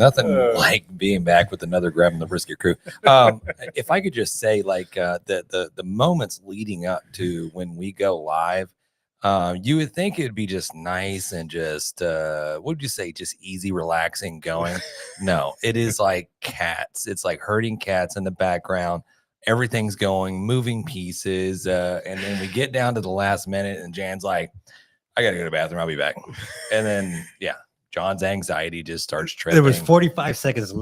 nothing like being back with another Grab and the Brisket crew. If I could just say, like, the moments leading up to when we go live, you would think it'd be just nice and just what would you say, just easy, relaxing going. No, it is like cats. It's like herding cats in the background. Everything's going, moving pieces, and then we get down to the last minute, and Jan's like, "I gotta go to the bathroom. I'll be back." And then, yeah, John's anxiety just starts tripping. There was 45 seconds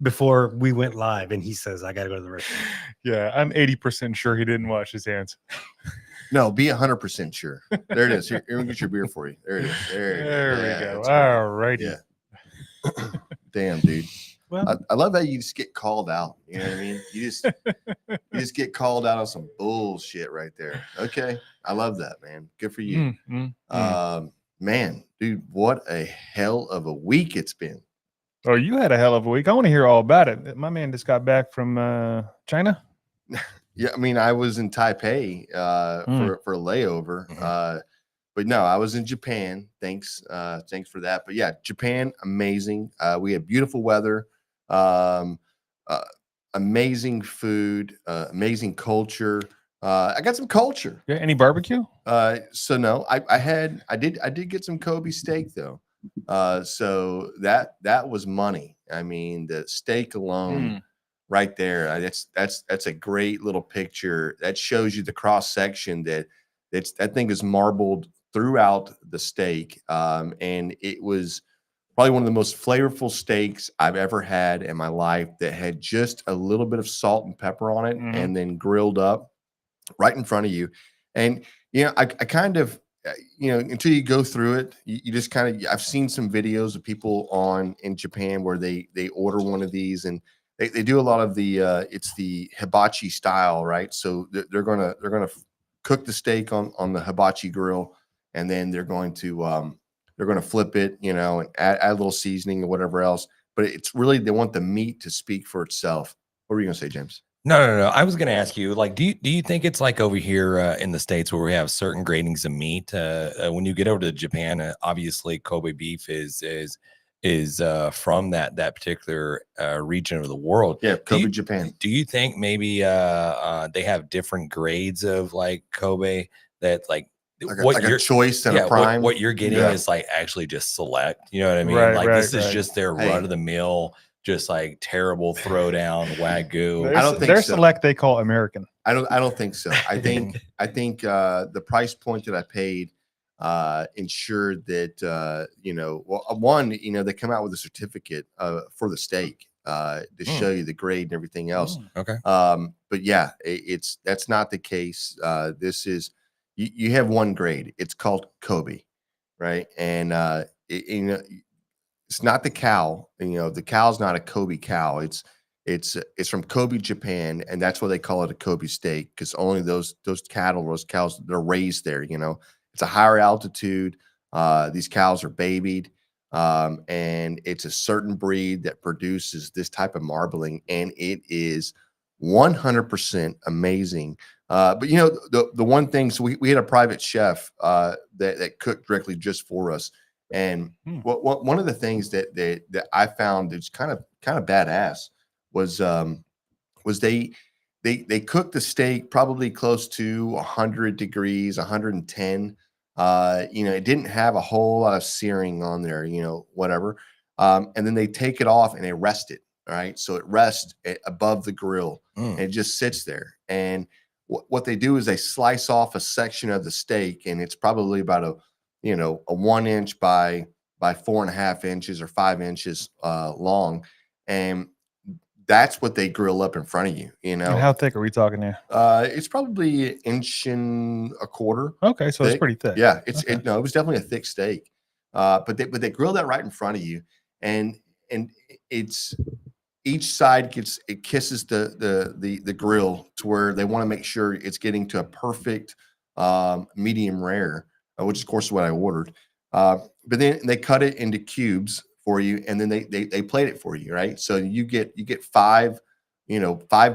before we went live, and he says, "I gotta go to the restroom." Yeah, I'm 80% sure he didn't wash his hands. No, be 100% sure. There it is. Here, we get your beer for you. There it is. There we go. That's All righty. Yeah. Damn, dude. Well, I love how you just get called out. You know what I mean? You just get called out on some bullshit right there. Okay, I love that, man. Good for you. Man, dude, what a hell of a week it's been. Oh, you had a hell of a week. I want to hear all about it. My man just got back from China. Yeah, I mean, I was in Taipei for a layover. But no, I was in Japan. Thanks for that. But yeah, Japan, amazing. We had beautiful weather, amazing food, amazing culture. I got some culture. Yeah, any barbecue? So no, I did get some Kobe steak though. So that was money. I mean, the steak alone. Right there, that's a great little picture that shows you the cross section that thing is marbled throughout the steak, and it was probably one of the most flavorful steaks I've ever had in my life. That had just a little bit of salt and pepper on it, and then grilled up right in front of you. And I kind of until you go through it, you just kind of. I've seen some videos of people in Japan where they order one of these and. They do a lot of the it's the hibachi style, right? So they're gonna cook the steak on the hibachi grill, and then they're going to flip it, and add a little seasoning or whatever else. But it's really they want the meat to speak for itself. What were you gonna say, James? No. I was gonna ask you, like, do you think it's like over here in the States where we have certain gradings of meat? When you get over to Japan, obviously Kobe beef is from that particular region of the world. Yeah, Kobe, Japan. Do you think maybe they have different grades of like Kobe that like a choice and a prime? What you're getting is like actually just select. You know what I mean? Right, this is just their run of the mill, just like terrible throwdown Wagyu. I don't think their so. Select they call American. I don't think so. I think the price point that I paid ensured that one, they come out with a certificate for the steak to show you the grade and everything else. Okay. But yeah, that's not the case. This is you have one grade. It's called Kobe, right? And it's not the cow. The cow's not a Kobe cow. It's from Kobe, Japan, and that's why they call it a Kobe steak, because only those cattle, those cows, they're raised there. It's a higher altitude. These cows are babied, and it's a certain breed that produces this type of marbling, and it is 100% amazing. But the one thing, so we had a private chef that cooked directly just for us, and one of the things that I found that's kind of badass was they cooked the steak probably close to 100 degrees, 110. It didn't have a whole lot of searing on there, whatever. And then they take it off and they rest it. All right. So it rests above the grill and it just sits there. And what they do is they slice off a section of the steak, and it's probably about a 1 inch by 4.5 inches or 5 inches long. And that's what they grill up in front of you, And how thick are we talking here? It's probably 1.25 inches. Okay, so thick. it's pretty thick. Yeah, it was definitely a thick steak. But they grill that right in front of you, and it's each side kisses the grill to where they want to make sure it's getting to a perfect medium rare, which is of course what I ordered. But then they cut it into cubes for you, and then they plate it for you, right? So you get 5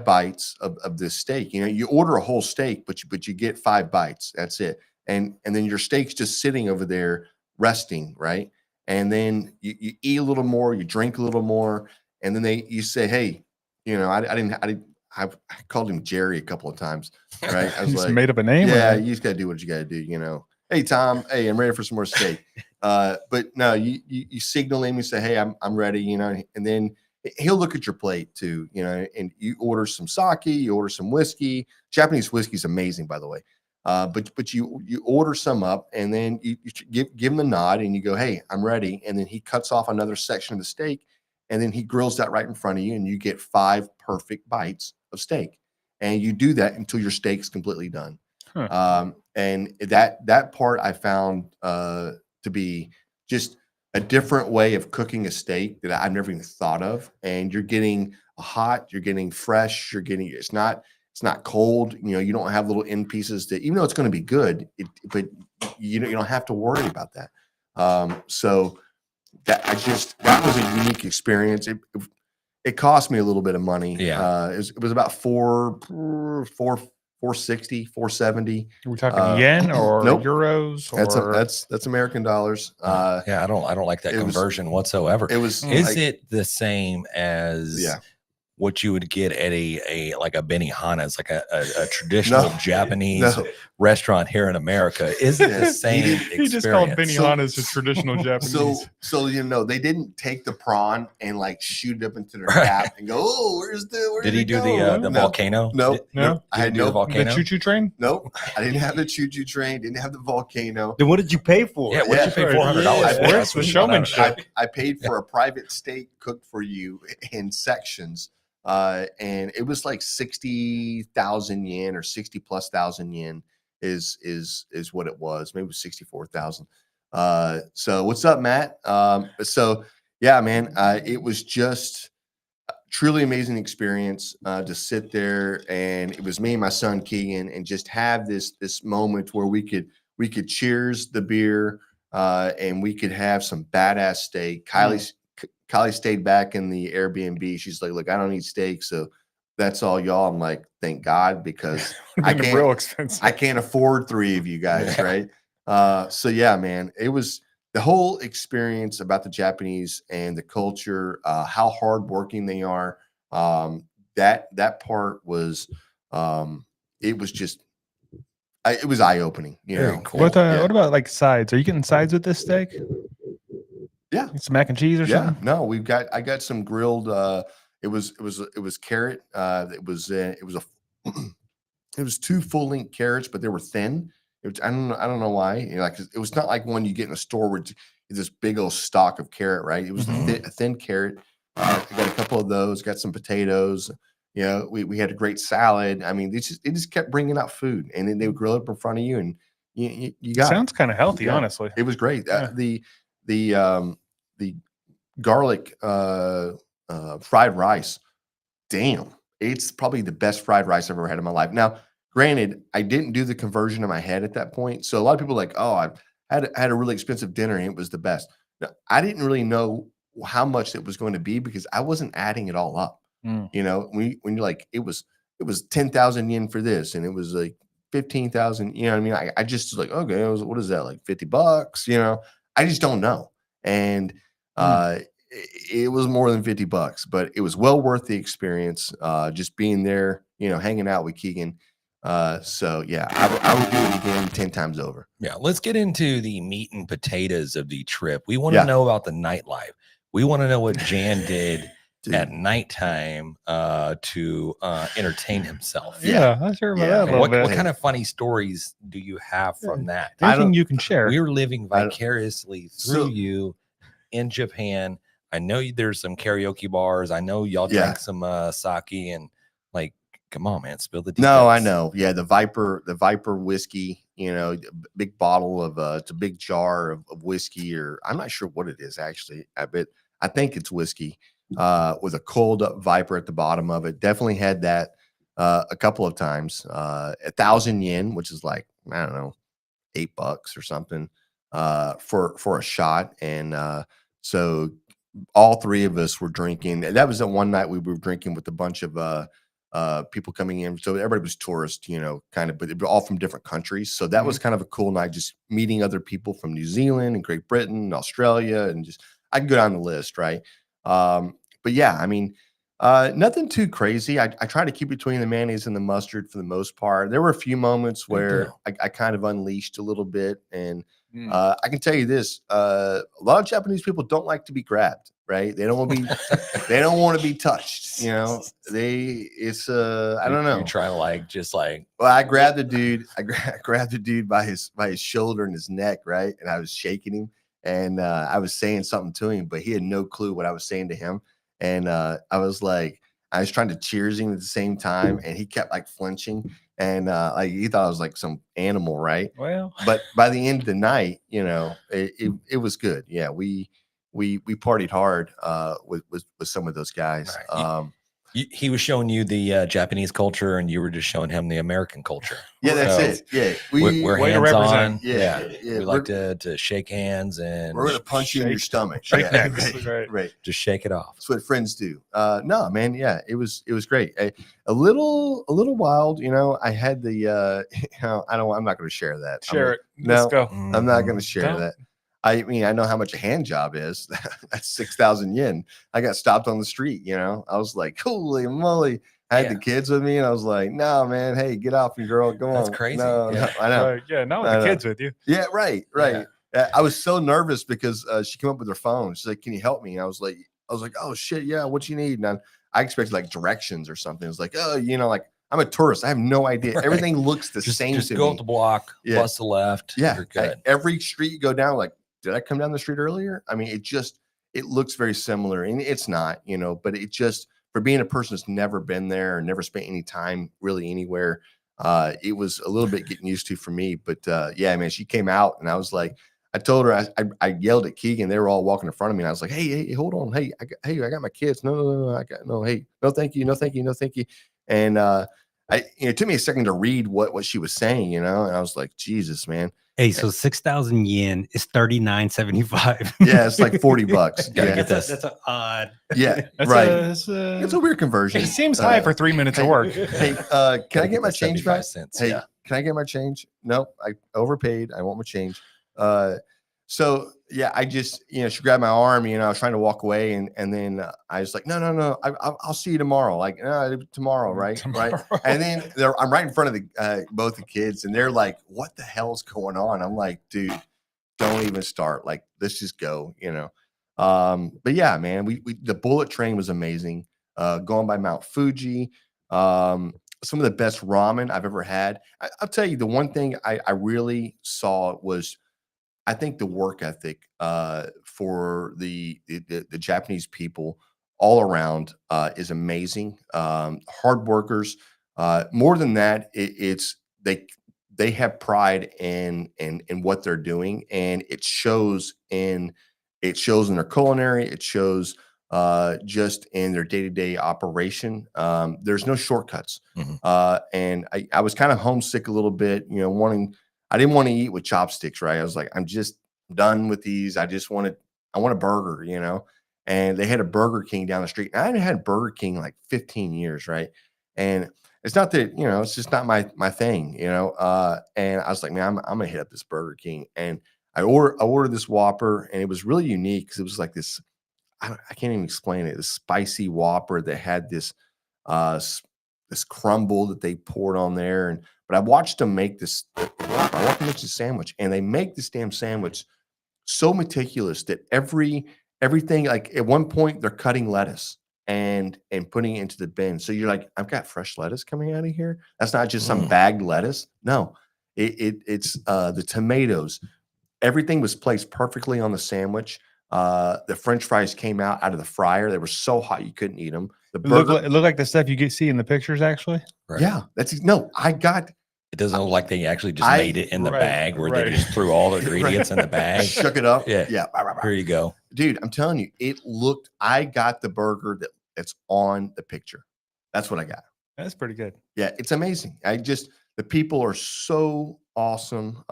bites of this steak. You order a whole steak, but you get 5 bites. That's it. And then your steak's just sitting over there resting, right? and then you eat a little more, you drink a little more, and then you say, hey, I called him Jerry a couple of times, right? I You was just like, made up a name. yeah, or- you just gotta do what you gotta do, Hey Tom, hey, I'm ready for some more steak. But no, you signal him, you say, hey, I'm ready, and then he'll look at your plate too, and you order some sake, you order some whiskey. Japanese whiskey is amazing, by the way. But you order some up, and then you give him the nod, and you go, hey, I'm ready. And then he cuts off another section of the steak, and then he grills that right in front of you, and you get 5 perfect bites of steak. And you do that until your steak's completely done. Huh. And that part I found to be just a different way of cooking a steak that I've never even thought of. And you're getting hot, you're getting fresh, it's not cold. You don't have little end pieces that, even though it's going to be good, but you don't have to worry about that. So that was a unique experience. It cost me a little bit of money. Yeah. It was about 460, 470. Are we talking yen or nope. euros? Or That's American dollars. Yeah, I don't like that it was- conversion whatsoever. It was Is it the same as Yeah. what you would get at a like a Benihana's, like a traditional No. Japanese No. restaurant here in America? Is it Yeah. the same he just called experience? Benihana's a traditional Japanese. So they didn't take the prawn and like shoot it up into their Right. cap and go, oh, where Did he do go? the No. volcano? No, Did- No? I did he had do the no. The volcano. choo-choo train? Nope, I didn't have the choo-choo train. Didn't have the volcano. Then what did you pay for? Yeah, what did you pay right. $400? Yeah. Where's the showmanship? I paid for a private steak cooked for you in sections, and it was like 60,000 yen or 60 plus thousand yen is what it was. Maybe it was 64,000. So what's up, Matt? So yeah, man, it was just a truly amazing experience to sit there, and it was me and my son Keegan, and just have this moment where we could cheers the beer, and we could have some badass steak. Kylie stayed back in the Airbnb. She's like, look, I don't eat steak, so that's all y'all. I'm like, thank God, because I Been can't- real expensive. I can't afford 3 of you guys, Yeah. right? So yeah, man, it was the whole experience about the Japanese and the culture, how hardworking they are. That part was, it was just, it was eye opening. Very cool. What Yeah. what about like sides? Are you getting sides with this steak? Yeah. Some mac and cheese or Yeah, something? no, I got some grilled. It was carrot. It was a it was 2 full length carrots, but they were thin. I don't know why. Like it was not like one you get in a store where it's this big old stalk of carrot, right? It was Mhm. a thin carrot. I got a couple of those. Got some potatoes. We had a great salad. I mean, they just kept bringing out food, and then they would grill it up in front of you, and you got it. Sounds kind of healthy, Yeah. honestly. It was great. Yeah. The garlic fried rice. Damn, it's probably the best fried rice I've ever had in my life. Now, granted, I didn't do the conversion in my head at that point, so a lot of people are like, oh, I had a really expensive dinner and it was the best. No, I didn't really know how much it was going to be because I wasn't adding it all up. Mm. When you're like, it was 10,000 yen for this, and it was like 15,000. You know what I mean? I just was like, okay, what is that, like $50? I just don't know. And it was more than $50, but it was well worth the experience. Just being there, hanging out with Keegan. So yeah, I would do it again 10 times over. Yeah, let's get into the meat and potatoes of the trip. We want to Yeah. know about the nightlife. We want to know what Jan did Dude. at nighttime to entertain himself. Yeah, let's hear about Yeah. that a And little what bit. kind of funny stories do you have from that? I Anything don't- you can share. We're living I don't- vicariously through So- you in Japan. I know there's some karaoke bars. I know y'all Yeah. drank some sake, and like, come on, man, spill the No, I details. know. Yeah, the Viper whiskey, big bottle of it's a big jar of whiskey, or I'm not sure what it is actually. I think it's whiskey with a cold up Viper at the bottom of it. Definitely had that a couple of times. 1,000 yen, which is like, I don't know, $8 or something for a shot. And so all 3 of us were drinking. That was the one night we were drinking with a bunch of people coming in. So everybody was tourists, you know, kind of, but they were all from different countries. So that was kind of a cool night, just meeting other people from New Zealand and Great Britain, and Australia, and just I can go down the list, right? But yeah, I mean, nothing too crazy. I try to keep between the mayonnaise and the mustard for the most part. There were a few moments where I kind of unleashed a little bit, and I can tell you this: a lot of Japanese people don't like to be grabbed. Right? They don't want to be. They don't want to be touched. You know, it's I don't know. You're trying to like just like. Well, I grabbed the dude. I grabbed the dude by his shoulder and his neck, right, and I was shaking him, and I was saying something to him, but he had no clue what I was saying to him. And I was trying to cheers him at the same time, and he kept like flinching, and like he thought I was like some animal, right? Well, But by the end of the night, you know, it was good. Yeah, we partied hard with some of those guys. Right. He was showing you the Japanese culture, and you were just showing him the American culture. Yeah, that's it. Yeah, we're way to hands on. represent. Yeah. We like to shake hands and We're gonna punch you in your stomach. shake Yeah, hands. right. just shake it off. That's what friends do. No, man. Yeah, it was great. A little wild, you know. I had the, you know, I'm not going to share that. Share it. No, Let's go. I'm not going to share Don't. that. I mean, I know how much a hand job is. That's 6,000 yen. I got stopped on the street. You know, I was like, holy moly. I had the kids with me, and I was like, no, man. Hey, get off me, girl. Go on. That's crazy. No, Yeah. no, I know. Right. Yeah, not with the kids with you. Yeah, right. I was so nervous because she came up with her phone. She's like, "Can you help me?" And I was like, "Oh shit, yeah. What you need?" And I expected like directions or something. It was like, "Oh, you know, like I'm a tourist. I have no idea. Right. Everything looks the Just same to go me." up the block, bust the left. Yeah, You're good. every street you go down, like, did I come down the street earlier? I mean, it looks very similar, and it's not, you know, but it just for being a person that's never been there or never spent any time really anywhere, it was a little bit getting used to for me. But yeah, man, she came out, and I was like, I told her, I yelled at Keegan. They were all walking in front of me, and I was like, hey, hold on, hey, I got my kids. No, hey, no, thank you, no, thank you, no, thank you. And it took me a second to read what she was saying, you know, and I was like, Jesus, man. Hey, so 6,000 yen is 39.75. Yeah, it's like $40. Gotta Yeah, get this. That's an odd. yeah, That's right. It's It's a weird conversion. It seems high for 3 minutes of work. Hey, can I get my change back? 75 cents. Hey, Yeah. can I get my change? No, I overpaid. I want my change. So yeah, I just, you know, she grabbed my arm, you know, I was trying to walk away, and then I was like, no, I'll see you tomorrow. Like, no, tomorrow, right? Tomorrow. Right. And then I'm right in front of the both the kids, and they're like, what the hell's going on? I'm like, dude, don't even start. Like, let's just go, you know. But yeah, man, we the bullet train was amazing. Going by Mount Fuji, some of the best ramen I've ever had. I'll tell you, the one thing I really saw was, I think, the work ethic for the Japanese people all around is amazing. Hard workers. More than that, it's they have pride in what they're doing, and it shows in their culinary. It shows just in their day-to-day operation. There's no shortcuts. And I was kind of homesick a little bit, you know, I didn't want to eat with chopsticks, right? I was like, I'm just done with these. I want a burger, you know? And they had a Burger King down the street. And I hadn't had Burger King in like 15 years, right? And it's not that, you know, it's just not my thing, you know? And I was like, man, I'm gonna hit up this Burger King. And I ordered this Whopper, and it was really unique because it was like this, I can't even explain it, this spicy Whopper that had this this crumble that they poured on there. But I watched them make this. I watched them make this sandwich, and they make this damn sandwich so meticulous that everything, like at one point they're cutting lettuce and putting it into the bin. So you're like, I've got fresh lettuce coming out of here. That's not just some bagged lettuce. No, it's the tomatoes. Everything was placed perfectly on the sandwich. The French fries came out of the fryer. They were so hot you couldn't eat them. The burger, It looked like the stuff you see in the pictures, actually. Right. yeah, It doesn't look like they actually just made it in the Right, bag where right. they just threw all the ingredients in the bag. shook it up. Yeah. Yeah. Here you go. Dude, I'm telling you, I got the burger that's on the picture. That's what I got. That's pretty good. Yeah, it's amazing. The people are so awesome.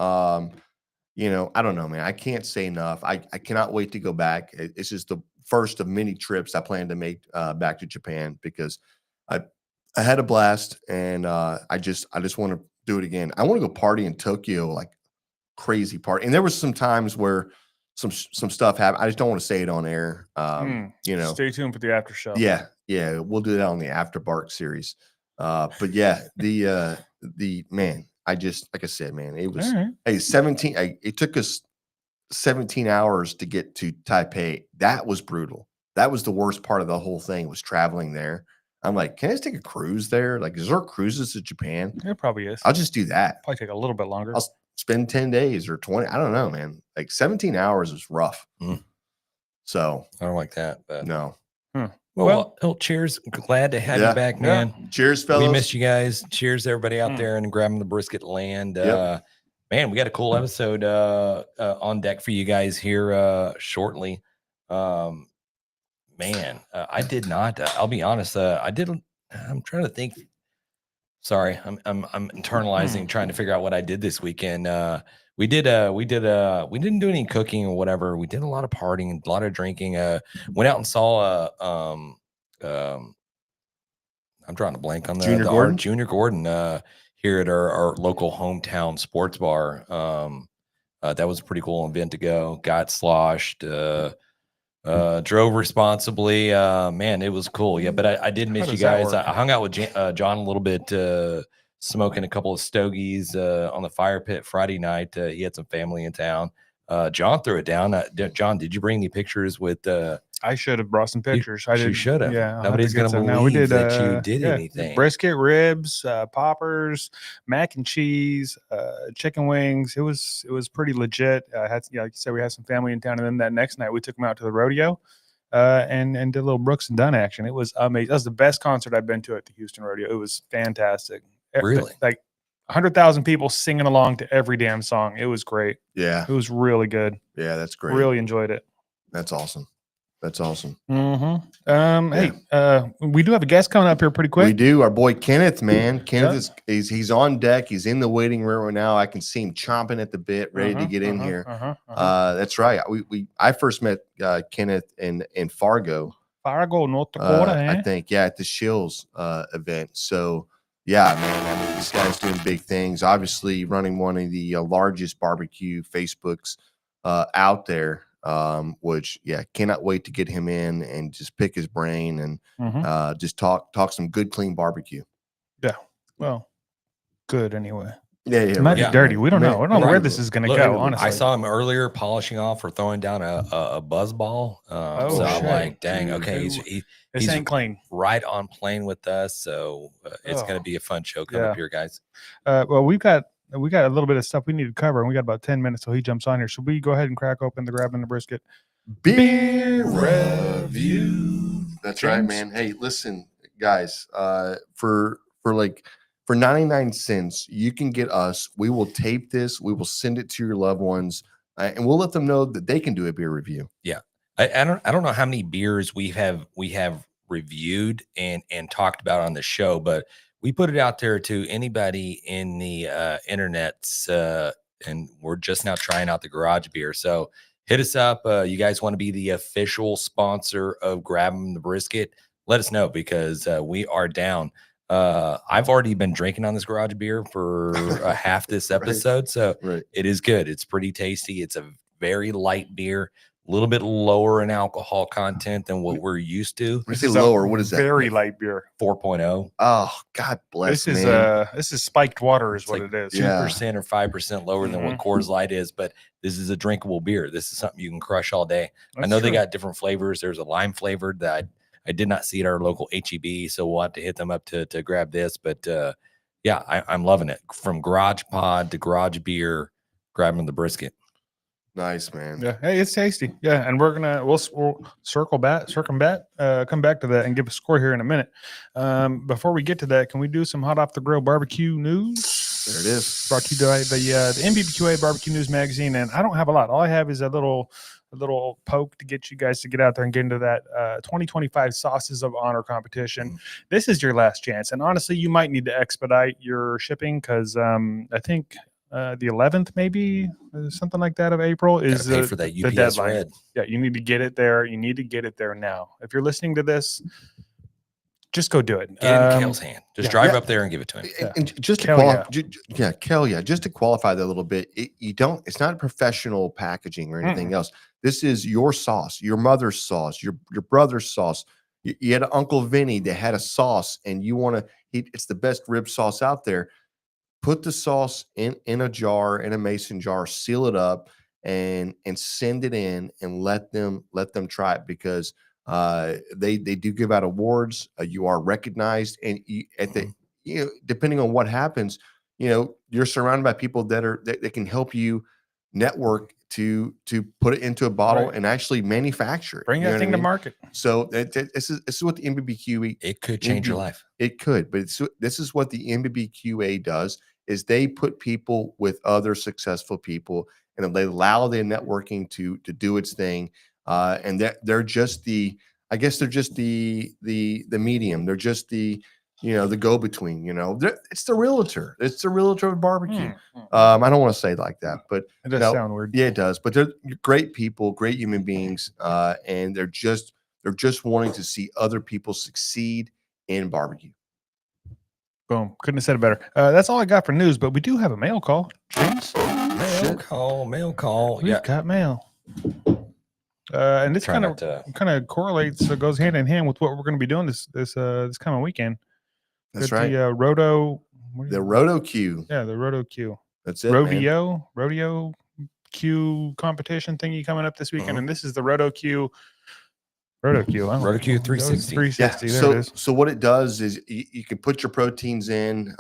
You know, I don't know, man. I can't say enough. I cannot wait to go back. It's just the first of many trips I plan to make back to Japan, because I had a blast, and I just want to do it again. I want to go party in Tokyo, like crazy party. And there was some times where some stuff happened. I just don't want to say it on air. You know, Stay tuned for the after show. yeah, we'll do that on the After Bark series. But yeah, the man, I just like I said, man, it was All right. hey 17. It took us 17 hours to get to Taipei. That was brutal. That was the worst part of the whole thing was traveling there. I'm like, can I just take a cruise there? Like, is there cruises to Japan? It probably is. I'll just do that. Probably take a little bit longer. I'll spend 10 days or 20. I don't know, man. Like 17 hours is rough. Mm. So I don't like that. But no. well, cheers. Glad to have Yeah. you back, man. Cheers, fellas. We missed you guys. Cheers, to everybody out there and grabbing the brisket land. Yep. Man, we got a cool episode on deck for you guys here shortly. Man, I did not. I'll be honest. I'm trying to think. Sorry, I'm internalizing, trying to figure out what I did this weekend. We didn't do any cooking or whatever. We did a lot of partying, a lot of drinking. Went out and saw I'm drawing a blank on Junior Gordon? Junior Gordon here at our local hometown sports bar. That was a pretty cool event to go. Got sloshed. Drove responsibly. Man, it was cool. Yeah, but I did miss you does that guys. work? I hung out with John a little bit, smoking a couple of stogies on the fire pit Friday night. He had some family in town. John threw it down. John, did you bring any pictures with? I should have brought some pictures. I You did. should have. Yeah, I'll have Nobody's to get gonna some. believe No, we did, that you did yeah, anything. Brisket, ribs, poppers, mac and cheese, chicken wings. It was pretty legit. Like you said, we had some family in town, and then that next night we took them out to the rodeo, and did a little Brooks and Dunn action. It was amazing. That was the best concert I've been to at the Houston rodeo. It was fantastic. Really? Like 100,000 people singing along to every damn song. It was great. Yeah. It was really good. Yeah, that's great. Really enjoyed it. That's awesome. That's awesome. Mm-hmm. Hey, we do have a guest coming up here pretty quick. We do. Our boy Kenneth, man. Kenneth he's on deck. He's in the waiting room right now. I can see him chomping at the bit, ready to get in here. That's right. I first met Kenneth in Fargo. Fargo, North Dakota. I think, at the Shills event. So yeah, man. I mean, this guy's doing big things. Obviously, running one of the largest barbecue Facebooks out there. Which cannot wait to get him in and just pick his brain and just talk some good clean barbecue. Yeah, well, good anyway. Yeah, It might be dirty. We don't know. I don't know where this is going to go. Honestly, I saw him earlier polishing off or throwing down a buzz ball. So I'm like, dang, okay, this ain't clean. Right on plane with us. So it's going to be a fun show coming up here, guys. Well, we got a little bit of stuff we need to cover, and we got about 10 minutes till he jumps on here. So we go ahead and crack open the grabbing the brisket beer review. That's right, man. Hey, listen, guys. For 99 cents, you can get us. We will tape this. We will send it to your loved ones, and we'll let them know that they can do a beer review. Yeah, I don't know how many beers we have reviewed and talked about on the show, but we put it out there to anybody in the internets, and we're just now trying out the garage beer. So hit us up. You guys want to be the official sponsor of Grabbing the Brisket? Let us know, because we are down. I've already been drinking on this garage beer for half this episode, so it is good. It's pretty tasty. It's a very light beer. A little bit lower in alcohol content than what we're used to. When you say lower, what is that? Very light beer. 4.0. Oh, God bless. This is spiked water, is it's what like it is. 2% or 5% lower than what Coors Light is, but this is a drinkable beer. This is something you can crush all day. I know they got different flavors. There's a lime flavored that I did not see at our local HEB, so we'll have to hit them up to grab this. But I'm loving it. From garage pod to garage beer, grabbing the brisket. Nice, man. Yeah, hey, it's tasty. Yeah, and we'll circumvent, come back to that and give a score here in a minute. Before we get to that, can we do some hot off the grill barbecue news? There it is. Brought to you by the MBBQA Barbecue News Magazine, and I don't have a lot. All I have is a little poke to get you guys to get out there and get into that 2025 Sauces of Honor competition. This is your last chance, and honestly, you might need to expedite your shipping, because I think the 11th, maybe something like that, of April is pay for that UPS the deadline. Red. Yeah, you need to get it there. You need to get it there now. If you're listening to this just go do it. Get it in Kale's hand. Just yeah. drive Yeah. up there and give it to him. And just to Kel, qualify, just to qualify that a little bit, it's not professional packaging or anything else. This is your sauce, your mother's sauce, your brother's sauce. You had an Uncle Vinny that had a sauce, and you want to. It's the best rib sauce out there. Put the sauce in a jar, in a mason jar, seal it up, and send it in, and let them try it, because they do give out awards. You are recognized, and depending on what happens, you're surrounded by people that can help you network to put it into a bottle Right. and actually manufacture it. Bring You know that what thing I to mean? market. So this is what the MBBQA It could change your life. it could, but this is what the MBBQA does, is they put people with other successful people, and they allow their networking to do its thing. And they're just I guess they're just the medium. They're just the go-between, it's the realtor. It's the realtor of barbecue. I don't want to say it like that, but It does sound weird. yeah, it does. But they're great people, great human beings. And they're just wanting to see other people succeed in barbecue. Boom. Couldn't have said it better. That's all I got for news, but we do have a mail call. James, Mail call. we've Yeah. got mail. And this Try kind not to. of correlates, so goes hand in hand with what we're going to be doing this coming weekend. That's Got right. The Roto. The Roto Q. Yeah, the Roto Q. That's it, man. Rodeo Q competition thingy coming up this weekend, and this is the Roto Q. Roto Q. Roto Q 360. 360. Yeah. There it is. So what it does is you can put your proteins in,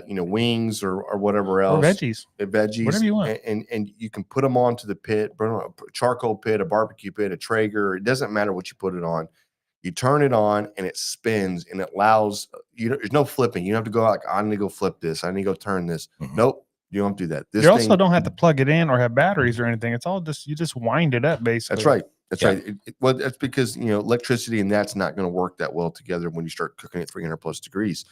wings or whatever Or else, veggies. veggies, Whatever you want. and you can put them onto the pit, burn on a charcoal pit, a barbecue pit, a Traeger. It doesn't matter what you put it on. You turn it on, and it spins, and it allows there's no flipping. You don't have to go like, I need to go flip this. I need to go turn this. Mhm. Nope. You don't have to do that. This You thing, also don't have to plug it in or have batteries or anything. It's all you just wind it up, basically. that's right. That's Yeah. right. Well, that's because electricity and that's not going to work that well together when you start cooking at 300 plus degrees.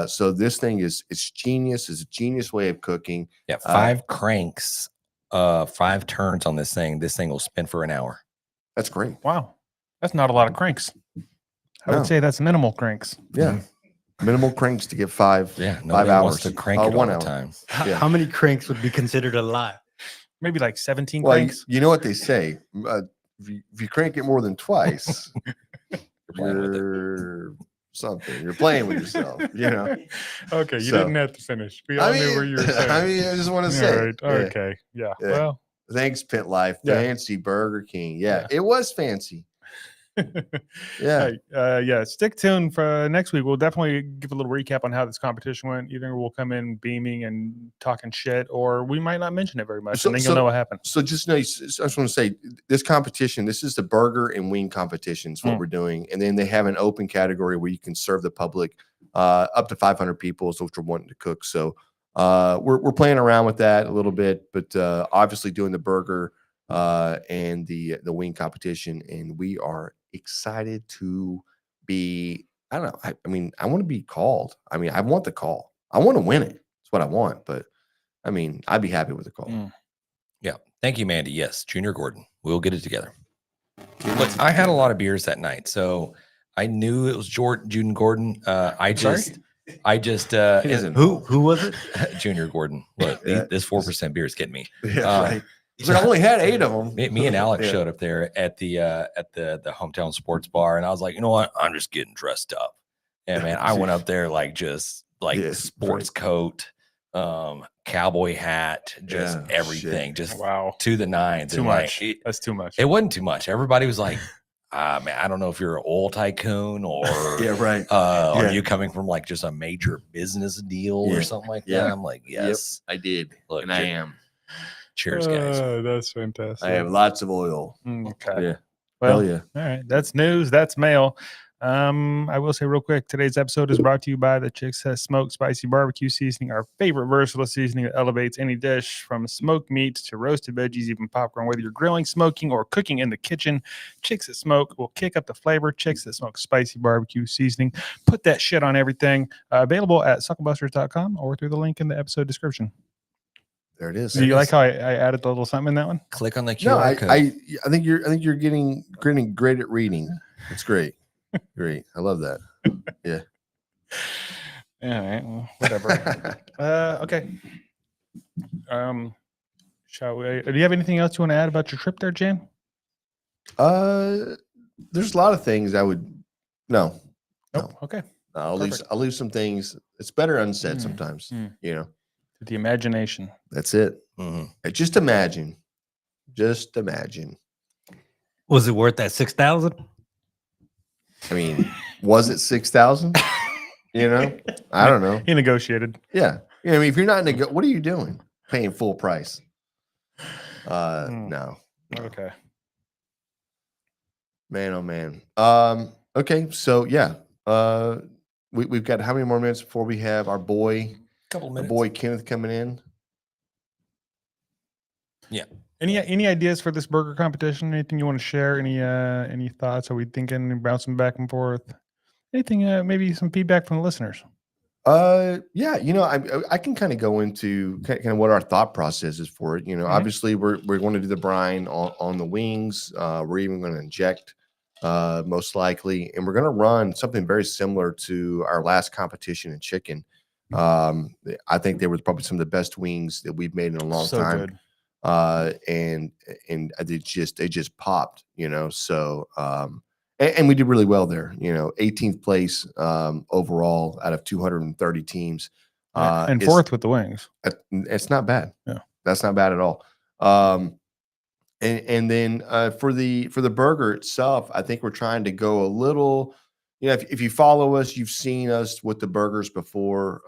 So this thing it's genius. It's a genius way of cooking. Yeah. 5 cranks, 5 turns on this thing. This thing will spin for an hour. That's great. Wow. That's not a lot of cranks. I No. would say that's minimal cranks. Yeah. Minimal cranks to get 5 Yeah. 5 Nobody hours wants to crank it all 1 the hour. time. Yeah. How many cranks would be considered a lot? Maybe like 17 Well, cranks. you know what they say. If you crank it more than twice, playing with it. you're something. You're playing with yourself. Okay, you So- didn't have to finish. We all knew where you were saying. I just want to say. All right. Yeah. Okay. Yeah. Yeah. Well, Thanks, Pit Life. Yeah. Fancy Burger King. Yeah, Yeah. it was fancy. Yeah. yeah. Stick tuned for next week. We'll definitely give a little recap on how this competition went. Either we'll come in beaming and talking shit, or we might not mention it very much, and then you'll know what happened. So just know, I just want to say this competition, this is the burger and wing competition is what we're doing. And then they have an open category where you can serve the public up to 500 people, which are wanting to cook. So we're playing around with that a little bit, but obviously doing the burger and the wing competition. And we are excited to be, I don't know. I mean, I want to be called. I mean, I want the call. I want to win it. That's what I want. But I mean, I'd be happy with the call. Yeah. Thank you, Mandy. Yes. Junior Gordon. We'll get it together. Look, I had a lot of beers that night, so I knew it was Junior Gordon. I just He doesn't Who was it? Junior Gordon. Look, Yeah. this 4% beer is getting me. Yeah, right. He's like, I only had 8 of them. Me and Alex Yeah. showed up there at the hometown sports bar, and I was like, you know what? I'm just getting dressed up. And man, I went up there like Yeah, sports coat, cowboy hat, just Yeah, everything, just Wow. to the nines. Too And, like, much. That's too much. it wasn't too much. Everybody was like, man, I don't know if you're an oil tycoon or Yeah, right. are Yeah. you coming from like just a major business deal Yeah. or something like Yeah. that? I'm like, yes. I did. Look, And I am. Cheers, guys. That's fantastic. I have lots of oil. Okay. Yeah. Well, Hell yeah. all right. That's news. That's mail. I will say real quick, today's episode is brought to you by the Chicks That Smoke Spicy Barbecue Seasoning, our favorite versatile seasoning that elevates any dish from smoked meats to roasted veggies, even popcorn. Whether you're grilling, smoking, or cooking in the kitchen, Chicks That Smoke will kick up the flavor. Chicks That Smoke Spicy Barbecue Seasoning. Put that shit on everything. Available at sucklebusters.com or through the link in the episode description. There it is. Do you like how I added the little something in that one? Click on the QR No, code. I think you're getting great at reading. It's great. Great. I love that. Yeah. All right. Well, whatever. Okay. Shall we? Do you have anything else you want to add about your trip there, James? There's a lot of things I would. No. Nope. No. Okay. I'll leave. Perfect. I'll leave some things. It's better unsaid sometimes. You know. The imagination. That's it. Mhm. Just imagine. Just imagine. Was it worth that 6,000? I mean, was it 6,000? You know, I don't know. He negotiated. Yeah. You know, I mean, if you're not what are you doing? Paying full price? No. Okay. Man, oh man. Okay, so yeah. We've got how many more minutes before we have our boy, Couple our minutes. boy Kenneth coming in? Any ideas for this burger competition? Anything you want to share? Any thoughts? Are we thinking, bouncing back and forth? Anything? Maybe some feedback from the listeners. Yeah, you know, I can kind of go into kind of what our thought process is for it. You know, obviously we're going to do the brine on the wings. We're even going to inject, most likely, and we're going to run something very similar to our last competition in chicken. I think they were probably some of the best wings that we've made in a long time. Good. And they just popped, you know. So and we did really well there, you know, 18th place overall out of 230 teams. And fourth with the wings. It's not bad. Yeah, that's not bad at all. And then for the burger itself, I think we're trying to go a little. You know, if you follow us, you've seen us with the burgers before.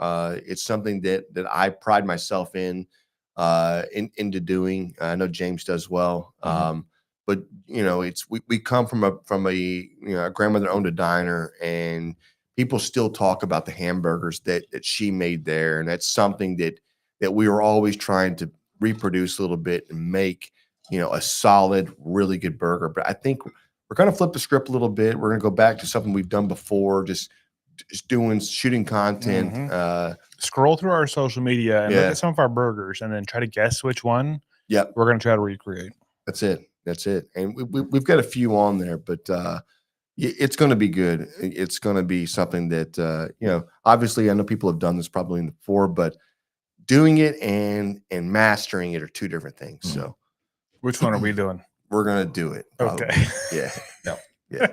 It's something that I pride myself into doing. I know James does well. But you know, it's we come from a you know, a grandmother owned a diner, and people still talk about the hamburgers that she made there, and that's something that we were always trying to reproduce a little bit and make, you know, a solid, really good burger. But I think we're going to flip the script a little bit. We're going to go back to something we've done before, just shooting content. Scroll through our social media and look Yeah. at some of our burgers, and then try to guess which one. Yep. We're going to try to recreate. That's it. And we've got a few on there, but it's going to be good. It's going to be something that, you know, obviously I know people have done this probably before, but doing it and mastering it are two different things. So Which one are we doing? we're going to do it. Probably. Okay. Yeah. No. Yeah.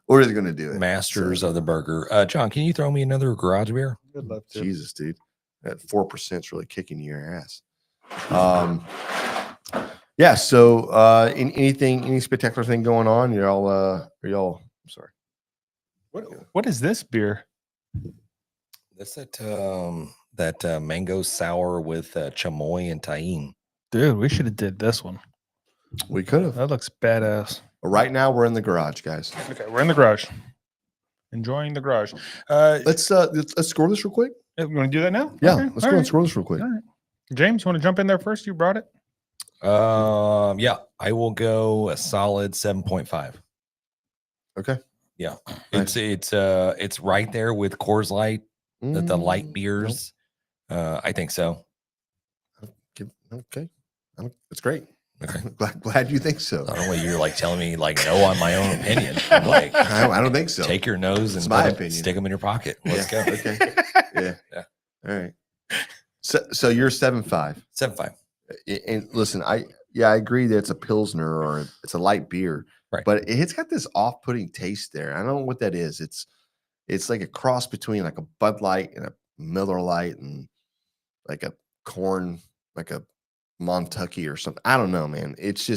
We're just going to do it. Masters of the burger. John, can you throw me another garage beer? Good luck to. Jesus, dude. That 4% is really kicking your ass. Yeah. So, any spectacular thing going on? I'm sorry. What is this beer? That's that mango sour with chamoy and tahine. Dude, we should have did this one. We could have. That looks badass. But right now, we're in the garage, guys. Okay, we're in the garage. Enjoying the garage. Let's score this real quick. You want to do that now? Yeah, Okay, let's all go right. and score this real quick. All right. James, you want to jump in there first? You brought it. Yeah, I will go a solid 7.5. Okay. Yeah, Nice. it's right there with Coors Light, the light Mm, beers. I think so. Okay. That's great. Okay. Glad you think so. Not only you're like telling me like no on my own opinion. I'm like, I don't think so. take your nose It's and my put 'em- opinion. stick them in your pocket. Let's Yeah, go. Okay. Yeah. Yeah. All right. So you're 7.5. 7.5. And listen, I agree that it's a Pilsner or it's a light beer, Right. but it's got this off-putting taste there. I don't know what that is. It's like a cross between like a Bud Light and a Miller Lite and like a corn, like a Montucky or something. I don't know, man. It's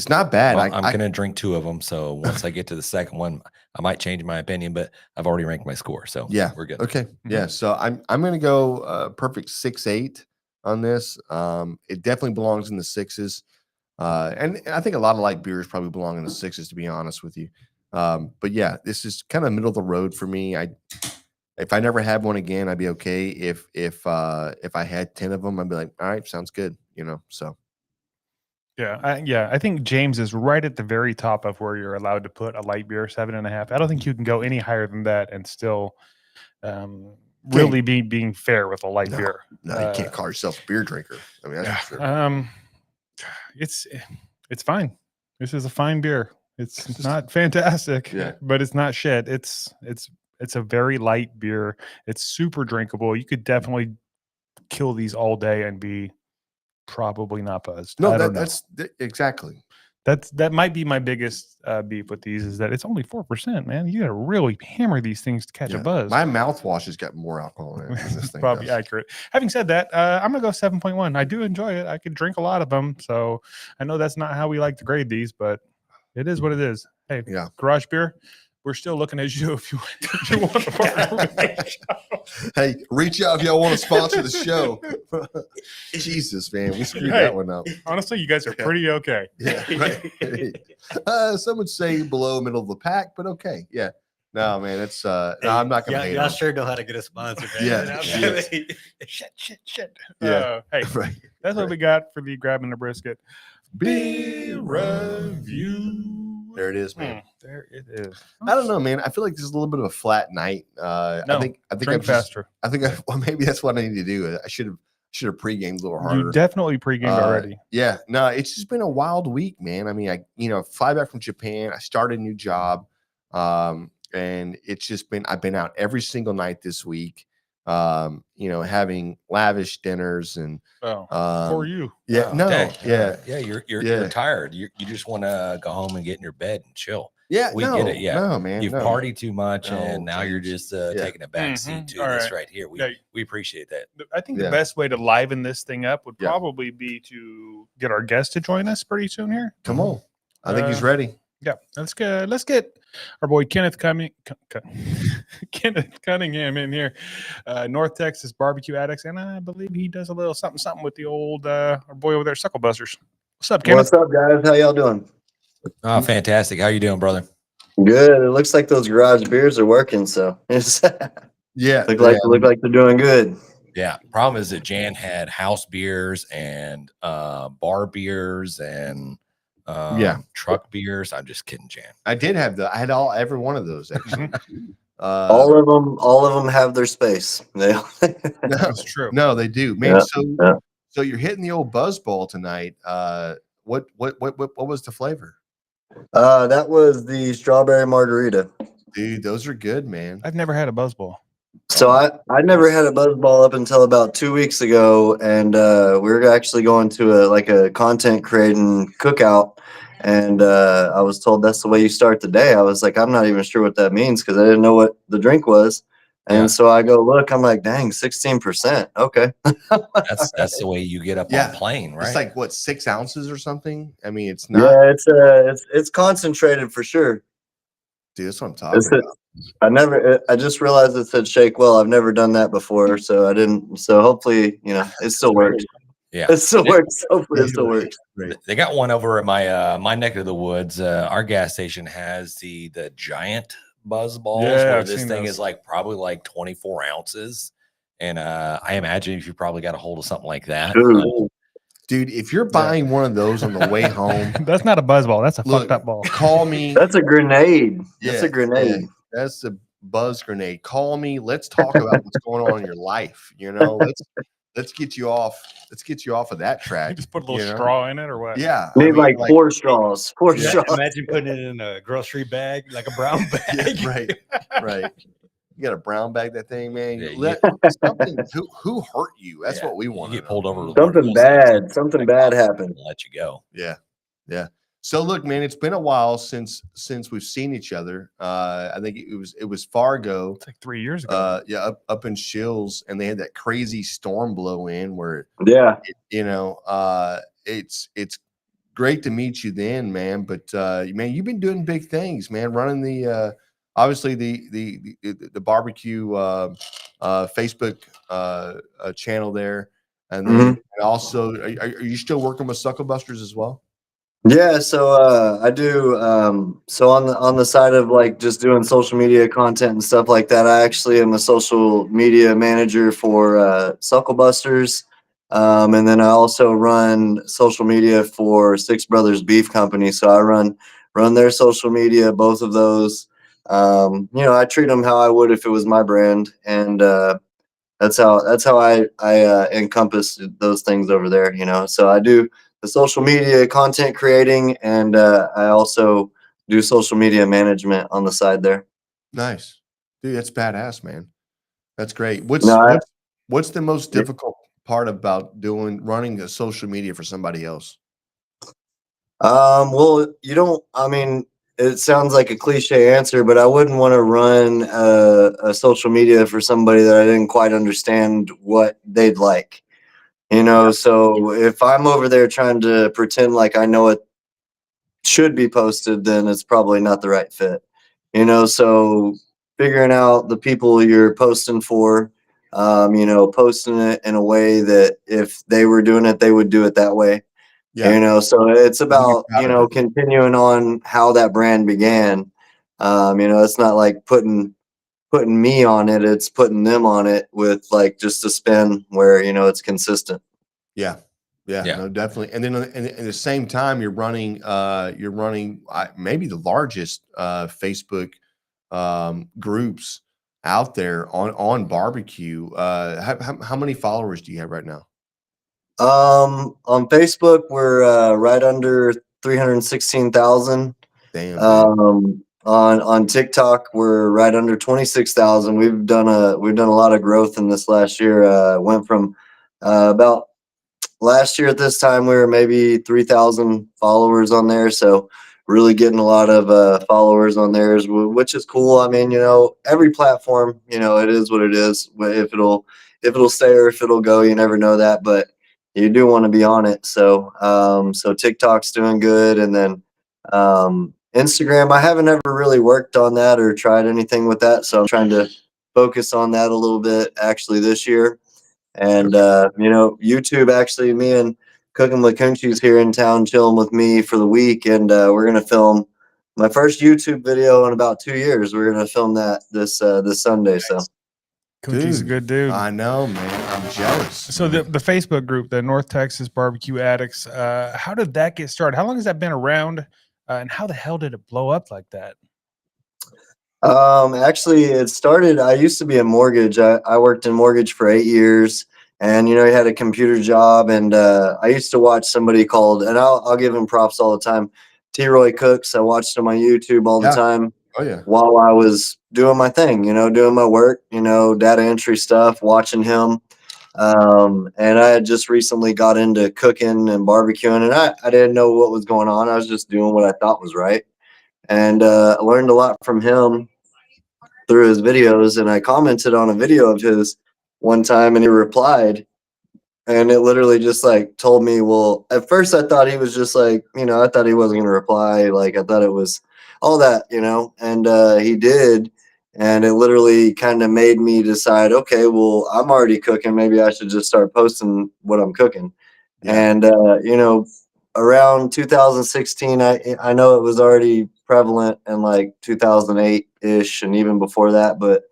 not bad. Well, I'm gonna drink 2 of them. So once I get to the second one, I might change my opinion, but I've already ranked my score. So Yeah. we're good. Okay. Yeah. So I'm gonna go perfect 6.8 on this. It definitely belongs in the 6s. And I think a lot of light beers probably belong in the 6s, to be honest with you. But yeah, this is kind of middle of the road for me. If I never had one again, I'd be okay. If I had 10 of them, I'd be like, all right, sounds good. You know, so Yeah, I think James is right at the very top of where you're allowed to put a light beer, 7.5. I don't think you can go any higher than that and still really being fair with a light No, beer. no, you can't call yourself a beer drinker. I mean, that's for sure. It's fine. This is a fine beer. It's not fantastic, Yeah. but it's not shit. It's a very light beer. It's super drinkable. You could definitely kill these all day and be probably not buzzed. No, I don't know. that's exactly. That might be my biggest beef with these is that it's only 4%, man. You gotta really hammer these things to catch a buzz. My mouthwash has got more alcohol in it than this thing Probably does. accurate. Having said that, I'm gonna go 7.1. I do enjoy it. I could drink a lot of them, so I know that's not how we like to grade these, but it is what it is. Hey, Yeah. Garage Beer, we're still looking at you if you want to partner with the show. Hey, reach out if y'all want to sponsor the show. Jesus, man, we screwed Hey. that one up. Honestly, you guys are pretty okay. Yeah, right. Some would say below middle of the pack, but okay. Yeah. No, man, it's no, I'm not gonna hate Y'all on. sure know how to get a sponsor, man. Yeah, Shit. Yeah. Hey, Right. that's what we got for the grabbing the brisket. Beer review. There it is, man. There it is. I don't know, man. I feel like this is a little bit of a flat night. No, I think Drink faster. well, maybe that's what I need to do. I should have pre-gamed a little harder. You definitely pre-gamed already. Yeah, no, it's just been a wild week, man. I mean, I fly back from Japan. I started a new job, and it's just been I've been out every single night this week. Having lavish dinners and For you. yeah, Oh, no, dang. yeah, You're tired. You just want to go home and get in your bed and chill. yeah. We no, get it. Yeah, no, man. you've no. partied too much, No, and now you're James. just taking a back seat to All this right. right here. Yeah. We appreciate that. I think Yeah. the best way to liven this thing up would Yeah. probably be to get our guest to join us pretty soon here. Come on, I think he's Uh, ready. Yeah, let's get our boy Kenneth Cunningham in here, North Texas barbecue addicts, and I believe he does a little something with the old our boy over there, Suckle Busters. What's up, Kenneth? What's up, guys? How y'all doing? Oh, fantastic! How you doing, brother? Good. It looks like those garage beers are working, so it's Yeah, look like they're doing good. Yeah. Problem is that Jan had house beers and bar beers and truck beers. I'm just kidding, Jan. I did have I had every one of those actually. All of them have their space. They That's true. No, they do, man. Yeah. So you're hitting the old buzz ball tonight. What was the flavor? that was the strawberry margarita. Dude, those are good, man. I've never had a buzzball. So I never had a buzz ball up until about 2 weeks ago, and we were actually going to a content creating cookout, and I was told that's the way you start the day. I was like, I'm not even sure what that means because I didn't know what the drink was. And so I go look, I'm like, dang, 16%. Okay. That's the way you get up on a plane, right? It's like what, 6 ounces or something? I mean, it's not. Yeah, it's concentrated for sure. Dude, that's what I'm talking about. I just realized it said shake well. I've never done that before, so I didn't. So hopefully, it still works. Yeah, It still works. Hopefully, it still works. They got one over at my neck of the woods. Our gas station has the giant buzz balls Yeah, where I've this seen thing those. is like probably like 24 ounces. And I imagine if you probably got a hold of something like that. Ooh. Dude, if you're buying one of those on the way home, That's not a buzzball. That's a Look, fucked up ball. call me. That's a grenade. That's Yeah, a grenade. yeah, that's a buzz grenade. Call me. Let's talk about what's going on in your life. Let's get you off. Let's get you off of that You track. just put a little you know? straw in it or what? Yeah, You I need mean, like 4 straws. 4 Yeah, straws. imagine putting it in a grocery bag, like a brown bag. yeah, right. You got to brown bag that thing, man. Yeah, Something. Who hurt you? That's Yeah, what we you want. get pulled over. with Something one of those things, bad. Something like, bad oh, happened. Let you go. Yeah. So look, man, it's been a while since we've seen each other. I think it was Fargo. It's like 3 years ago. Up in Shills, and they had that crazy storm blow in where Yeah. it's great to meet you then, man. But man, you've been doing big things, man. Running the obviously the barbecue Facebook channel there, and then and also are you still working with Suckle Busters as well? Yeah, so I do so on the side of like just doing social media content and stuff like that, I actually am a social media manager for Suckle Busters. And then I also run social media for Six Brothers Beef Company. So I run their social media, both of those. I treat them how I would if it was my brand, and that's how I encompass those things over there. So I do the social media content creating, and I also do social media management on the side there. Nice, dude. That's badass, man. That's great. No, What's the most difficult part about running a social media for somebody else? Well, you don't, I mean, it sounds like a cliche answer, but I wouldn't want to run a social media for somebody that I didn't quite understand what they'd like, you know? So if I'm over there trying to pretend like I know what should be posted, then it's probably not the right fit, you know? So figuring out the people you're posting for, you know, posting it in a way that if they were doing it, they would do it that way. Yeah, You know, so it's you can be about, proud you of know, it. continuing on how that brand began. You know, it's not like putting me on it, it's putting them on it with like just a spin where, you know, it's consistent. Yeah. Yeah, Yeah. no, definitely. And then at the same time, you're running maybe the largest Facebook groups out there on barbecue. How many followers do you have right now? On Facebook, we're right under 316,000. Damn, dude. On TikTok, we're right under 26,000. We've done a lot of growth in this last year. Went from about last year at this time we were maybe 3,000 followers on there, so really getting a lot of followers on there, which is cool. I mean, you know, every platform, you know, it is what it is. If it'll stay or if it'll go, you never know that, but you do want to be on it. So so TikTok's doing good, and then Instagram, I haven't ever really worked on that or tried anything with that, so I'm trying to focus on that a little bit actually this year. And you know, YouTube, actually, me and Cooking with Kunchi's here in town chilling with me for the week, and we're gonna film my first YouTube video in about 2 years. We're gonna film that this Sunday. So Coochie's a good dude. I know, man. I'm jealous. So the Facebook group, the North Texas Barbecue Addicts, how did that get started? How long has that been around? And how the hell did it blow up like that? actually, it started. I used to be in mortgage. I worked in mortgage for 8 years, and you know, he had a computer job, and I used to watch somebody called, and I'll give him props all the time. T. Roy Cooks. I watched him on YouTube all the Yeah. time. Oh yeah. While I was doing my thing, you know, doing my work, you know, data entry stuff, watching him. And I had just recently got into cooking and barbecuing, and I didn't know what was going on. I was just doing what I thought was right. And I learned a lot from him through his videos. And I commented on a video of his one time, and he replied, and it literally just like told me, well, at first I thought he was just like, you know, I thought he wasn't going to reply. Like I thought it was all that, you know, and he did. And it literally kind of made me decide, okay, well, I'm already cooking. Maybe I should just start posting what I'm cooking. Yeah. And, you know, around 2016, I know it was already prevalent in like 2008 ish and even before that, but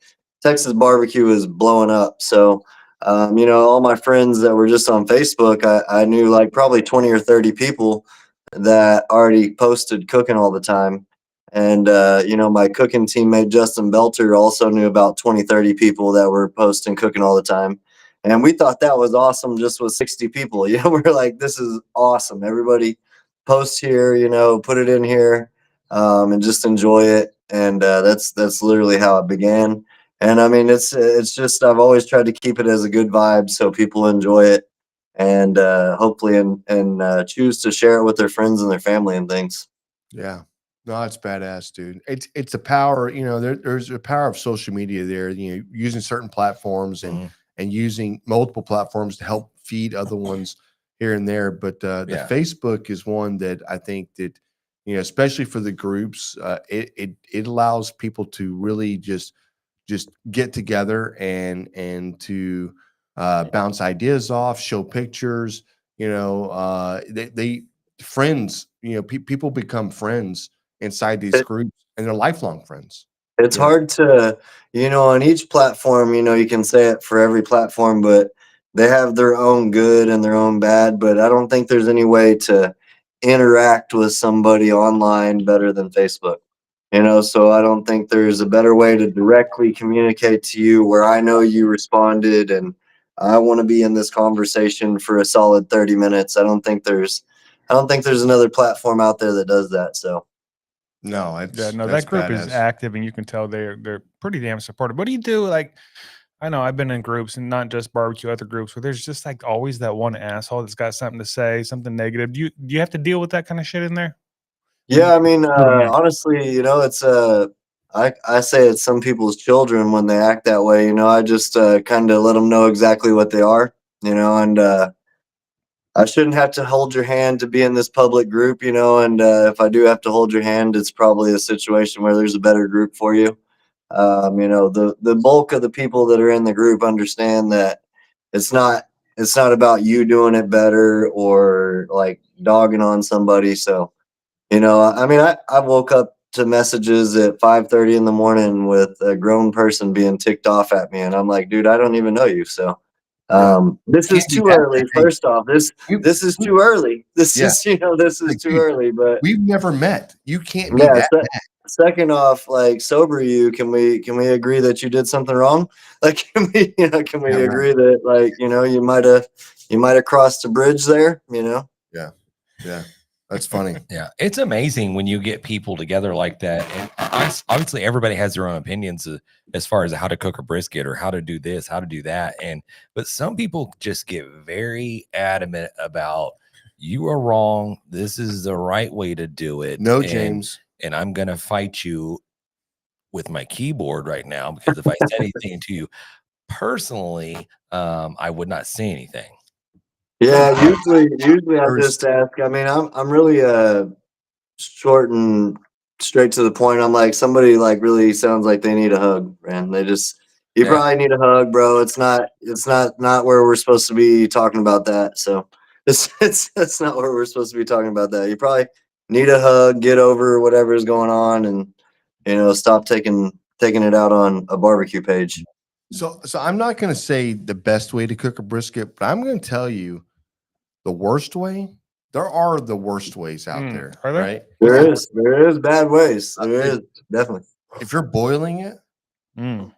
Texas barbecue was blowing up. So, you know, all my friends that were just on Facebook, I knew like probably 20 or 30 people that already posted cooking all the time. And, you know, my cooking teammate, Justin Belter, also knew about 20, 30 people that were posting cooking all the time. And we thought that was awesome just with 60 people. You know, we're like, this is awesome. Everybody post here, you know, put it in here and just enjoy it. And that's literally how it began. And I mean, it's just I've always tried to keep it as a good vibe so people enjoy it and hopefully and choose to share it with their friends and their family and things. Yeah. No, it's badass, dude. It's a power, you know, there's a power of social media there, you know, using certain platforms and using multiple platforms to help feed other ones here and there. But the Facebook is one that I think that, you know, especially for the groups, it allows people to really just get together and to bounce ideas off, show pictures, you know, they friends, you know, people become friends inside these groups and they're lifelong friends. It's You know? hard to, you know, on each platform, you know, you can say it for every platform, but they have their own good and their own bad. But I don't think there's any way to interact with somebody online better than Facebook, you know. So I don't think there's a better way to directly communicate to you where I know you responded and I want to be in this conversation for a solid 30 minutes. I don't think there's another platform out there that does that. So No, it's Yeah, no, that's that group is badass. active, and you can tell they're pretty damn supportive. What do you do? Like, I know I've been in groups, and not just barbecue, other groups where there's just like always that one asshole that's got something to say, something negative. Do you have to deal with that kind of shit in there? Yeah, I mean, Mhm. honestly, it's I say it's some people's children when they act that way. I just kind of let them know exactly what they are. And I shouldn't have to hold your hand to be in this public group. And if I do have to hold your hand, it's probably a situation where there's a better group for you. The bulk of the people that are in the group understand that it's not it's not about you doing it better or like dogging on somebody. So, I mean, I woke up to messages at 5:30 in the morning with a grown person being ticked off at me, and I'm like, dude, I don't even know you. So, Yeah. this is Can't do too that. early. Hey, First off, we- this is we- too early. This Yeah. is this is Like, too dude, early. But we've never met. You can't be yeah, that. second off, like sober you, can we agree that you did something wrong? Like, can we Yeah, right. agree that like you might have crossed a bridge there? Yeah. That's funny. Yeah, it's amazing when you get people together like that. And obviously, everybody has their own opinions as far as how to cook a brisket or how to do this, how to do that. But some people just get very adamant about you are wrong. This is the right way to do it. No, and, James. and I'm gonna fight you with my keyboard right now because if I said anything to you personally, I would not say anything. Yeah, usually I There's- just ask. I mean, I'm really short and straight to the point. I'm like, somebody like really sounds like they need a hug, man. You Yeah. probably need a hug, bro. It's not where we're supposed to be talking about that. So it's not where we're supposed to be talking about that. You probably need a hug, get over whatever is going on, and stop taking it out on a barbecue page. So I'm not going to say the best way to cook a brisket, but I'm going to tell you the worst way. There are the worst ways out there, Are there? right? There is bad ways. There is definitely. If you're boiling it Mm.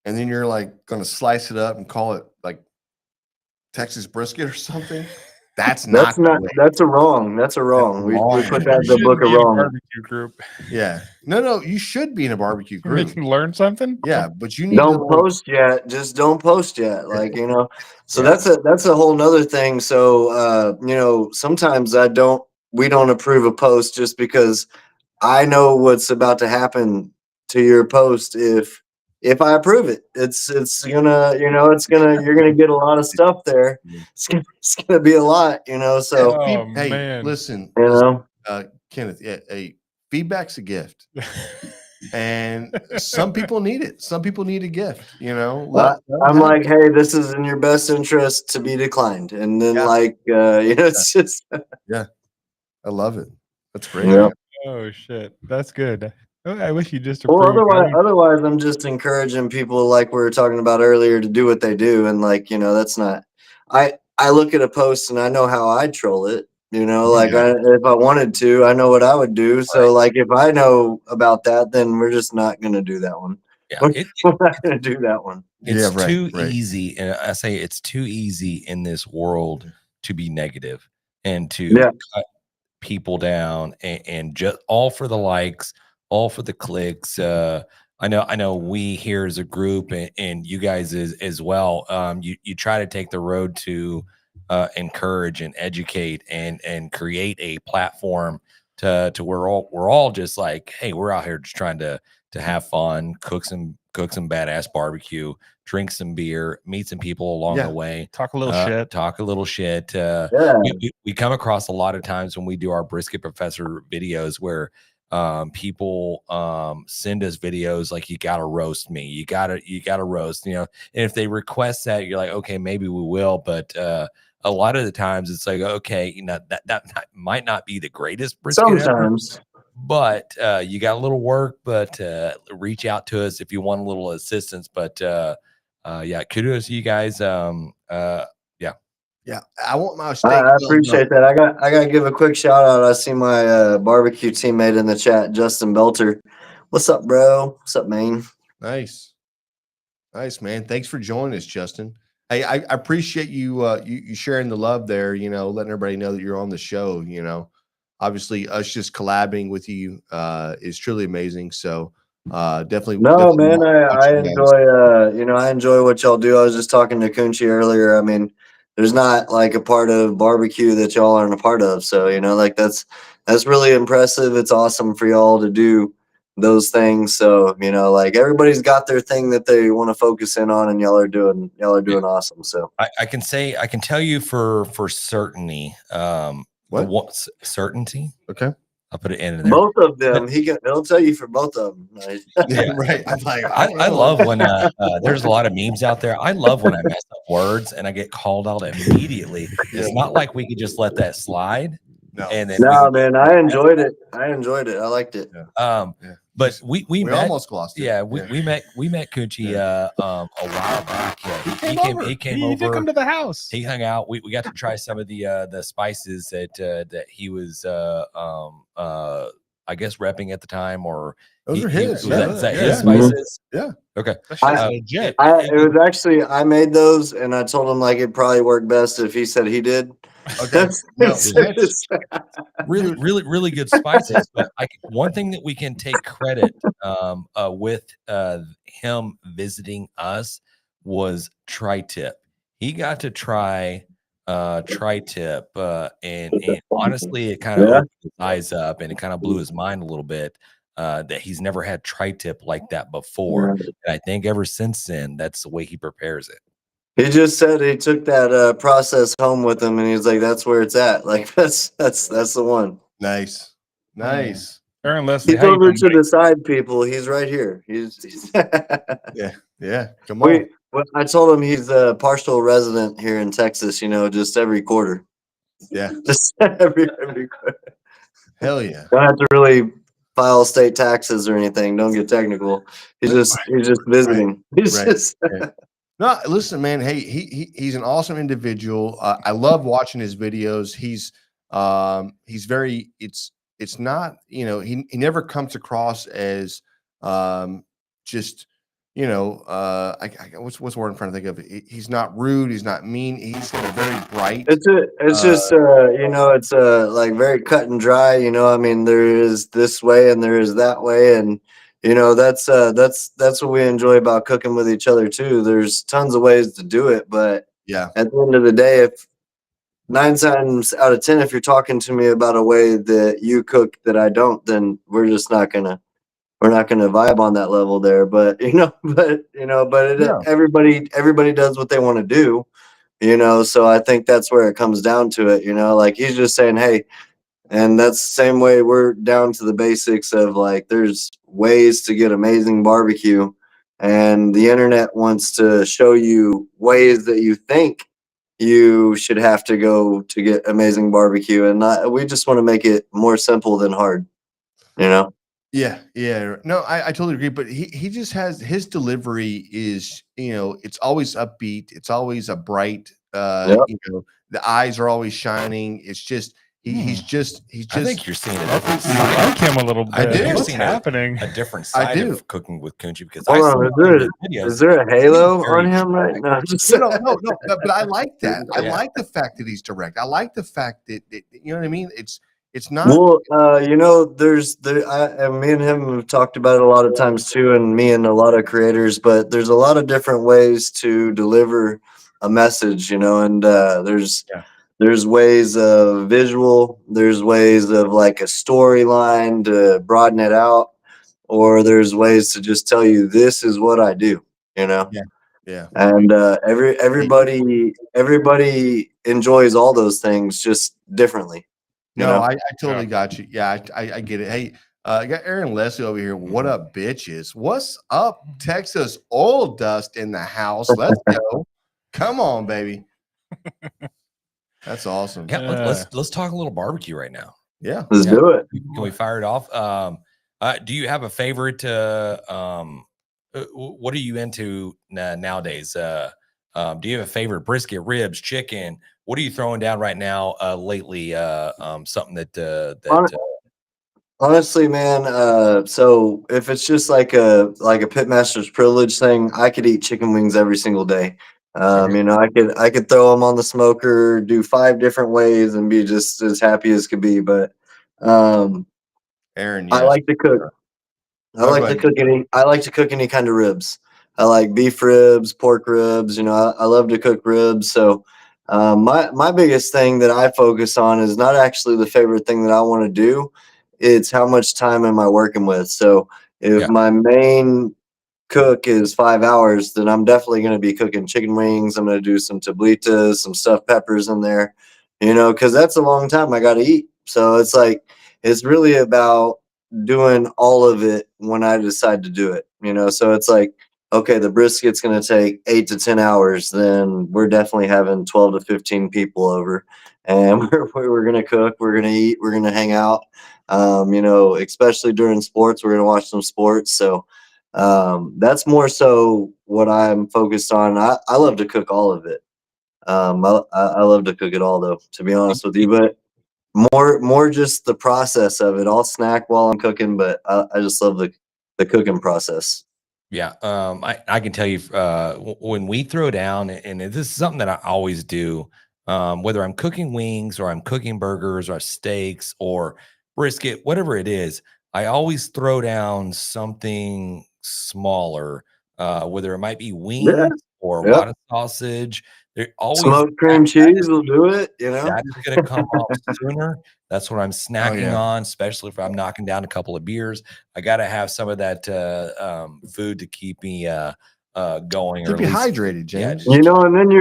and then you're like going to slice it up and call it like Texas brisket or something, that's not the way. That's a wrong. That's a wrong. We wrong. put that in the Shouldn't book of be in a wrong. barbecue group. Yeah. No, you should be in a barbecue You need group. to learn something. Yeah, but you need Don't to post yet. Just don't post yet. Like, so Yeah. that's a whole nother thing. So, sometimes we don't approve a post just because I know what's about to happen to your post if I approve it. You're gonna get a lot of stuff there. It's gonna be a lot, so Oh, hey, man. listen, you know. Kenneth, feedback's a gift. And some people need it. Some people need a gift, I'm like, hey, this is in your best interest to be declined, and then Yeah. it's just I love it. That's great. yeah. Oh shit, that's good. I wish you just Well, approved. otherwise, I'm just encouraging people, like we were talking about earlier, to do what they do, and that's not. I look at a post and I know how I'd troll it. Like if I wanted to, I know what I would do. So, like, if I know about that, then we're just not gonna do that one. Yeah, We're not gonna do that one. it's Yeah, right, too right. easy. And I say it's too easy in this world to be negative and to Yeah. cut people down and just all for the likes, all for the clicks. I know we here as a group and you guys as well. You try to take the road to encourage and educate and create a platform to where we're all just like, hey, we're out here just trying to have fun, cook some badass barbecue, drink some beer, meet some people along Yeah. the way, Talk a little shit. talk a little shit. Yeah. We come across a lot of times when we do our Brisket Professor videos where people send us videos like, you gotta roast me, you gotta roast, and if they request that, you're like, okay, maybe we will, but a lot of the times it's like, okay, that might not be the greatest brisket ever, Sometimes. but you got a little work, but reach out to us if you want a little assistance. But yeah, kudos to you guys. Yeah. I want my steak. I appreciate that. I gotta give a quick shout out. I see my barbecue teammate in the chat, Justin Belter. What's up, bro? What's up, man? Nice, man. Thanks for joining us, Justin. Hey, I appreciate you you sharing the love there. Letting everybody know that you're on the show. obviously us just collabing with you is truly amazing. So definitely. No, definitely man, watch I you guys. enjoy I enjoy what y'all do. I was just talking to Kunchi earlier. I mean, there's not like a part of barbecue that y'all aren't a part of. So, like that's really impressive. It's awesome for y'all to do those things. So, like everybody's got their thing that they want to focus in on, and y'all are doing awesome. So I can tell you for certainty, What? Certainty. Okay. I'll put it in there. both of them, he'll tell you for both of them. Right? Yeah, right. I'm like, I don't know. love when there's a lot of memes out there. I love when I mess up words and I get called out immediately. It's not like we could just let that slide. No. And then No, man, I enjoyed it. I liked it. Yeah. But we We met, almost glossed it. yeah, we met Kunchi a while back. Yeah, he came He did over. come to the house. He hung out. We got to try some of the spices that he was I guess repping at the time, or Those are his. was that his Yeah. spices? Yeah. Okay. That shit's I- legit. It was actually I made those, and I told him like it'd probably work best if he said he did. Okay. No, Really good spices. But one thing that we can take credit with him visiting us was tri-tip. He got to try tri-tip, and honestly, it kind of opened his eyes up, and it kind of blew his mind a little bit. That he's never had tri-tip like that before, and I think ever since then, that's the way he prepares it. He just said he took that process home with him, and he's like, "That's where it's at. Like that's the one." nice. Aaron Leslie, He's how you over doing, to buddy? the side, people. He's right here. He's Yeah. Come on. I told him he's a partial resident here in Texas. Just every quarter. Yeah. Just every quarter. Hell yeah. Don't have to really file state taxes or anything. Don't get technical. He's just visiting. He's Right. just No, listen, man. Hey, he's an awesome individual. I love watching his videos. He's very. It's not. He never comes across as just. What's the word I'm trying to think of? He's not rude. He's not mean. He's got a very bright. it's just it's like very cut and dry. I mean, there is this way and there is that way, and that's what we enjoy about cooking with each other too. There's tons of ways to do it, but Yeah. at the end of the day, if 9 times out of 10, if you're talking to me about a way that you cook that I don't, then we're not gonna vibe on that level there. But everybody does what they want to do, so I think that's where it comes down to it. Like he's just saying, hey, and that's the same way we're down to the basics of like there's ways to get amazing barbecue, and the internet wants to show you ways that you think you should have to go to get amazing barbecue, and we just want to make it more simple than hard. Yeah. No, I totally agree. But he just has his delivery is, it's always upbeat. It's always a bright, Yep. The eyes are always shining. It's just, he's just, I think you're seeing a I different like side. him a little bit. I do. What's Seen happening? a different I side do. of cooking with Kunchi, because Hold I on, see his videos. is there a halo very on him right now? No. But I like that. I Yeah. like the fact that he's direct. I like the fact that you know what I mean. It's not. Well, and me and him have talked about it a lot of times too, and me and a lot of creators. But there's a lot of different ways to deliver a message, and there's ways of visual, there's ways of like a storyline to broaden it out, or there's ways to just tell you this is what I do, Yeah. And everybody enjoys all those things just differently. No, I totally got you. Yeah, I get it. Hey, I got Aaron Leslie over here. What up, bitches? What's up, Texas oil dust in the house? Let's go. Come on, baby. That's awesome. Yeah, let's talk a little barbecue right now. Yeah. Let's do it. Can we fire it off? Do you have a favorite? What are you into nowadays? Do you have a favorite? Brisket, ribs, chicken? What are you throwing down right now? Lately, something that Honestly, man, so if it's just like a pitmaster's privilege thing, I could eat chicken wings every single day. I could throw them on the smoker, do 5 different ways, and be just as happy as could be. But Aaron, I yes. like to cook. I Oh, like go to ahead. cook any kind of ribs. I like beef ribs, pork ribs. You know, I love to cook ribs. So my biggest thing that I focus on is not actually the favorite thing that I want to do. It's how much time am I working with. So if Yeah. my main cook is 5 hours, then I'm definitely going to be cooking chicken wings. I'm going to do some tablitas, some stuffed peppers in there, you know, because that's a long time I got to eat. So it's like, it's really about doing all of it when I decide to do it, you know. So it's like, okay, the brisket's going to take 8 to 10 hours, then we're definitely having 12 to 15 people over, and we're going to cook, we're going to eat, we're going to hang out. You know, especially during sports, we're going to watch some sports. So that's more so what I'm focused on. I love to cook all of it. I love to cook it all, though, to be honest with you. But more just the process of it. I'll snack while I'm cooking, but I just love the cooking process. Yeah, I can tell you when we throw down, and this is something that I always do, whether I'm cooking wings or I'm cooking burgers or steaks or brisket, whatever it is, I always throw down something smaller, whether it might be Yeah. wings or a Yep. lot of sausage. There always Smoked cream cheese will do it, you know. that is gonna come off sooner. That's what I'm snacking yeah. on, especially if I'm knocking down a couple of beers. I gotta have some of that food to keep me going, or Keep at you least hydrated, yeah, James. You know, and then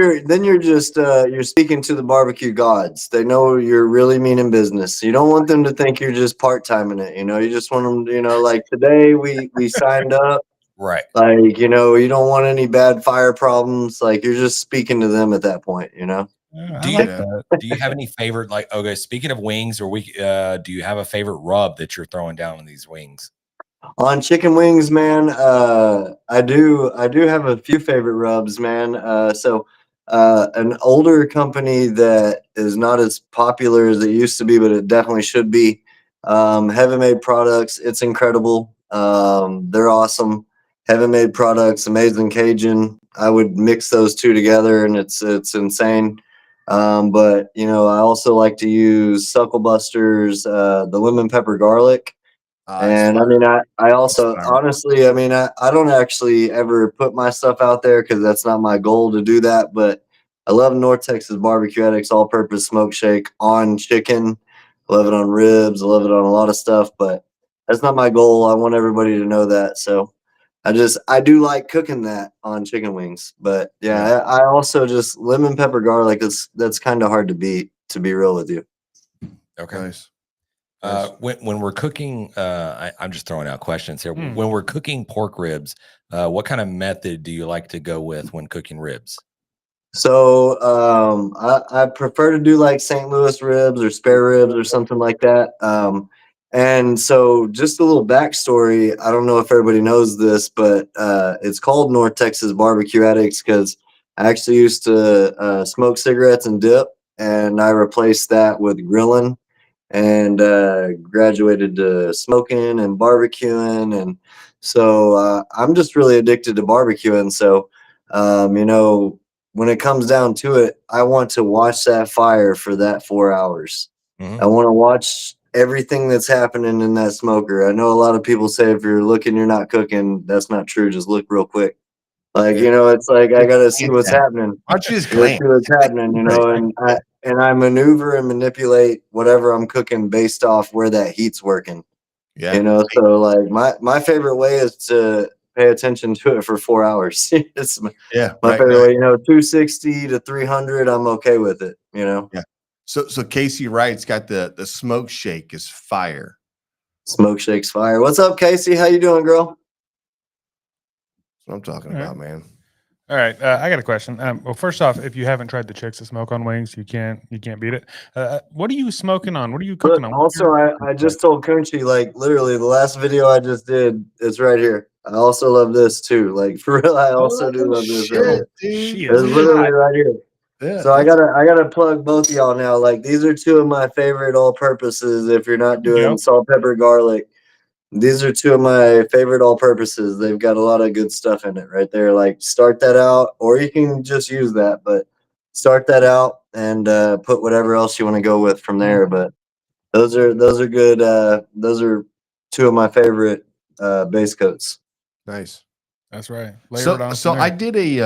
you're just you're speaking to the barbecue gods. They know you're really meaning business. You don't want them to think you're just part-time in it, you know. You just want them, you know, like today we signed up. right. Like, you know, you don't want any bad fire problems. Like, you're just speaking to them at that point, you know. Yeah, Do I you like Yeah. that. do you have any favorite, like, okay, speaking of wings, or do you have a favorite rub that you're throwing down on these wings? On chicken wings, man, I do have a few favorite rubs, man. An older company that is not as popular as it used to be, but it definitely should be. Heaven Made Products, it's incredible. They're awesome. Heaven Made Products, Amazing Cajun. I would mix those two together, and it's insane. But you know, I also like to use Suckle Busters, the lemon pepper garlic. It's And I fire. mean, I It's also fire. honestly, I mean, I don't actually ever put my stuff out there because that's not my goal to do that. But I love North Texas Barbecue Addicts all purpose smoke shake on chicken. I love it on ribs. I love it on a lot of stuff, but that's not my goal. I want everybody to know that. So I do like cooking that on chicken wings. But yeah, Yeah. I also just lemon pepper garlic. That's kind of hard to beat, to be real with you. Okay. Nice. Nice. When we're cooking, I'm just throwing out questions here. Hmm. When we're cooking pork ribs, what kind of method do you like to go with when cooking ribs? So I prefer to do like St. Louis ribs or spare ribs or something like that. And so just a little backstory. I don't know if everybody knows this, but it's called North Texas Barbecue Addicts because I actually used to smoke cigarettes and dip, and I replaced that with grilling and graduated to smoking and barbecuing. And so I'm just really addicted to barbecuing. So, you know, when it comes down to it, I want to watch that fire for that 4 hours. Mhm. I want to watch everything that's happening in that smoker. I know a lot of people say if you're looking, you're not cooking. That's not true. Just look real quick. Like, you know, it's like I got to see what's happening. Why don't you just Let's glance? see what's happening, you know, and I maneuver and manipulate whatever I'm cooking based off where that heat's working. Yeah. You know, so like my favorite way is to pay attention to it for 4 hours. It's my Yeah. Right. favorite No, way, you know, 260 to 300, I'm okay with it, you know. yeah. So Casey Wright's got the smoke shake is fire. Smoke shakes fire. What's up, Casey? How you doing, girl? That's what I'm talking All right. about, man. All right, I got a question. Well, first off, if you haven't tried the Chicks that smoke on wings, you can't beat it. What are you smoking on? What are you But cooking on? What's also, your- I just told Kunchi, like, literally, the last video I just did, it's right here. I also love this too. Like, for real, I also do love this right shit, here. dude. She It's is literally hot. right here. Yeah, So I gotta plug both of y'all now. Like, these are two of my favorite all purposes. If you're not doing Yep. salt, pepper, garlic, these are two of my favorite all purposes. They've got a lot of good stuff in it right there. Like, start that out, or you can just use that, but start that out and put whatever else you want to go with from there. But Those are good. Those are two of my favorite base coats. Nice. That's right. Layer it on So from I there. did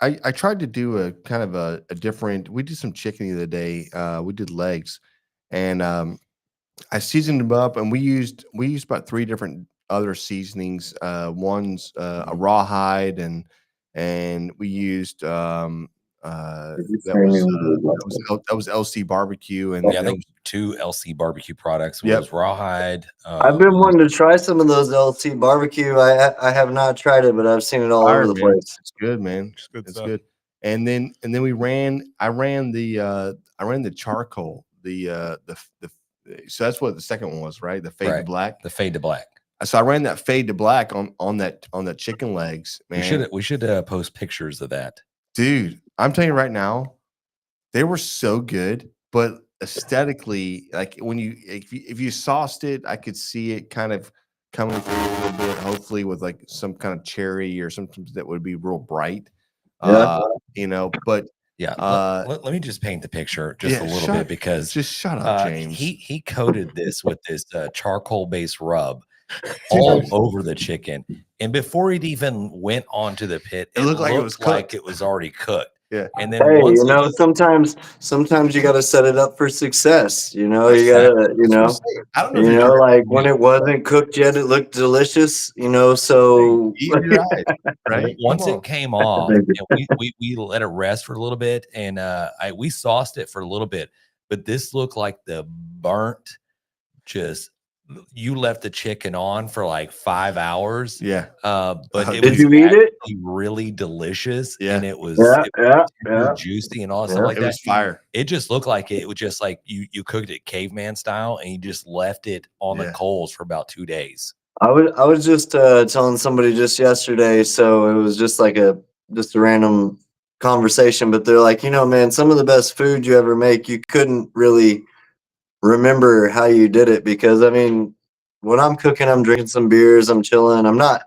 I tried to do a kind of a different. We did some chicken the other day. We did legs, and I seasoned them up, and we used about 3 different other seasonings. One's a rawhide, and we used that was LC barbecue, and Yeah, I there think was 2 LC barbecue products Yep. was rawhide. I've been wanting to try some of those LT barbecue. I have not tried it, but I've seen it all fire, over the man. place. It's good, man. It's good It's stuff. good. And then I ran the charcoal, so that's what the second one was, right? The fade to Right. black. The fade to black. So I ran that fade to black on that chicken legs, man. We should post pictures of that. Dude, I'm telling you right now, they were so good, but aesthetically, like when if you sauced it, I could see it kind of coming through a little bit, hopefully with like some kind of cherry or something that would be real bright. Yeah. But Yeah, let me just paint the picture just a little bit, because just shut up, James. he coated this with this charcoal based rub all over the chicken, and before it even went onto the pit, It looked like it was like cooked. it was already cooked. Yeah. And then Hey, once sometimes you got to set it up for success. You That's gotta, That's what I'm saying. I don't know. you if know, you're like when it wasn't cooked yet, it looked delicious. So eat your eyes, right? once Come on. it came off, and we let it rest for a little bit, and we sauced it for a little bit, but this looked like the burnt, just you left the chicken on for like 5 hours. Yeah. But it Did was you eat it? actually really delicious, Yeah. and it was Yeah. juicy and all that Yeah. stuff like It that. was fire. It just looked like it was just like you cooked it caveman style, and you just left it on the Yeah. coals for about 2 days. I was just telling somebody just yesterday, so it was just like a random conversation, but they're like, man, some of the best food you ever make, you couldn't really remember how you did it, because I mean, when I'm cooking, I'm drinking some beers, I'm chilling. I'm not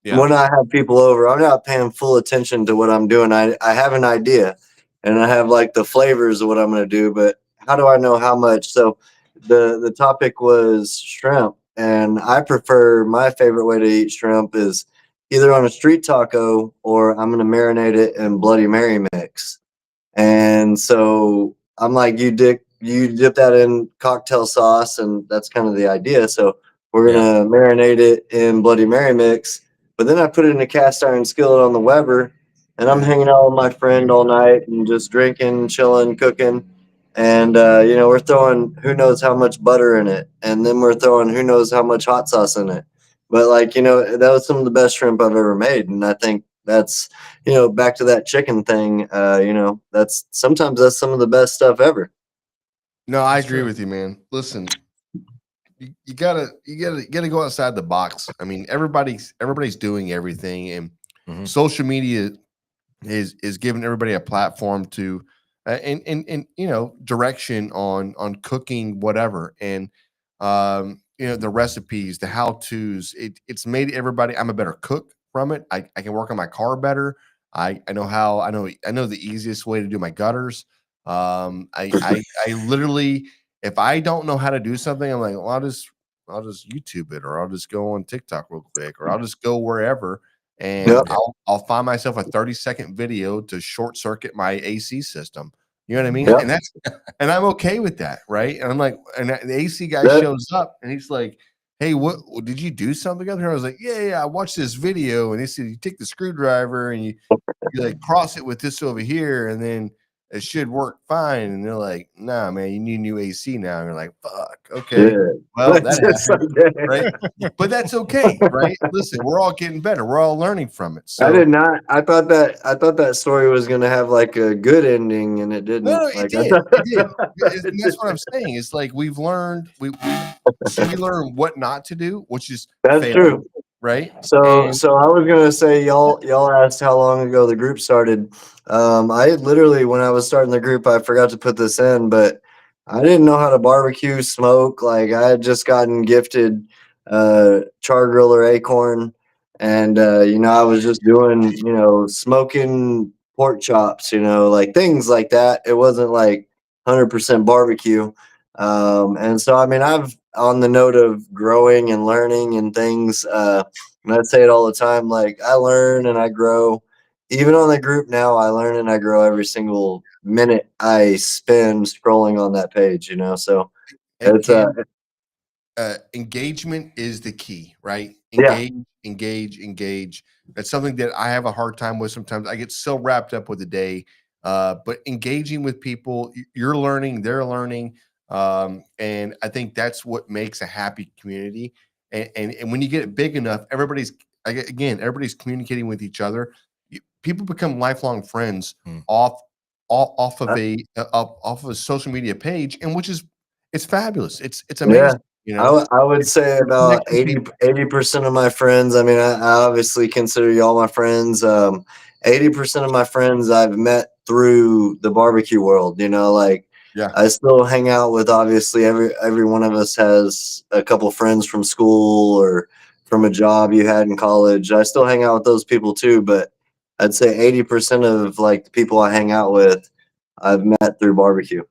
Yeah. when I have people over, I'm not paying full attention to what I'm doing. I have an idea, and I have like the flavors of what I'm going to do, but how do I know how much? So the topic was shrimp, and I prefer, my favorite way to eat shrimp is either on a street taco, or I'm going to marinate it in Bloody Mary mix. And so I'm like, you dip that in cocktail sauce, and that's kind of the idea. So we're gonna marinate it in Bloody Mary mix, but then I put it in a cast iron skillet on the Weber, and I'm hanging out with my friend all night and just drinking, chilling, cooking. And we're throwing who knows how much butter in it, and then we're throwing who knows how much hot sauce in it. But that was some of the best shrimp I've ever made, and I think that's back to that chicken thing. That's sometimes some of the best stuff ever. No, I agree with you, man. Listen, you gotta go outside the box. I mean, everybody's doing everything, and social media is giving everybody a platform to and direction on cooking whatever, and the recipes, the how to's. It's made everybody. I'm a better cook from it. I can work on my car better. I know the easiest way to do my gutters. I literally, if I don't know how to do something, I'm like, well, I'll just YouTube it, or I'll just go on TikTok real quick, or I'll just go wherever, and Yep. I'll find myself a 30-second video to short circuit my AC system. You know what I mean? Yep. And I'm okay with that, right? And I'm like, and the AC guy That- shows up, and he's like, hey, what did you do something up here? I was like, yeah, I watched this video, and he said you take the screwdriver and you like cross it with this over here, and then it should work fine. And they're like, nah, man, you need new AC now. And you're like, fuck, okay. Yeah. Well, that Just happened, like that. right? But that's okay, right? Listen, we're all getting better. We're all learning from it. So I did not. I thought that story was gonna have like a good ending, and it didn't. no, Like, it did. It did. And that's what I'm saying. It's like we've learned we learn what not to do, which is That's fail, true. right? So And- I was gonna say, y'all asked how long ago the group started. I literally, when I was starting the group, I forgot to put this in, but I didn't know how to barbecue, smoke. Like, I had just gotten gifted char grill or Acorn, and I was just doing smoking pork chops, like things like that. It wasn't like 100% barbecue. And so, I mean, I've on the note of growing and learning and things, and I say it all the time, like I learn and I grow. Even on the group now, I learn and I grow every single minute I spend scrolling on that page, you know? So And it's, engagement is the key, right? yeah, Engage. That's something that I have a hard time with sometimes. I get so wrapped up with the day. But engaging with people, you're learning, they're learning. And I think that's what makes a happy community. And when you get it big enough, everybody's communicating with each other. People become lifelong friends Hmm. off of uh, off of a social media page, and which is it's fabulous. It's yeah. amazing. You know, I would say about connect with people. 80% of my friends. I mean, I obviously consider y'all my friends. 80% of my friends I've met through the barbecue world. You know, like Yeah. I still hang out with. Obviously, every one of us has a couple friends from school or from a job you had in college. I still hang out with those people too, but I'd say 80% of like the people I hang out with, I've met through barbecue.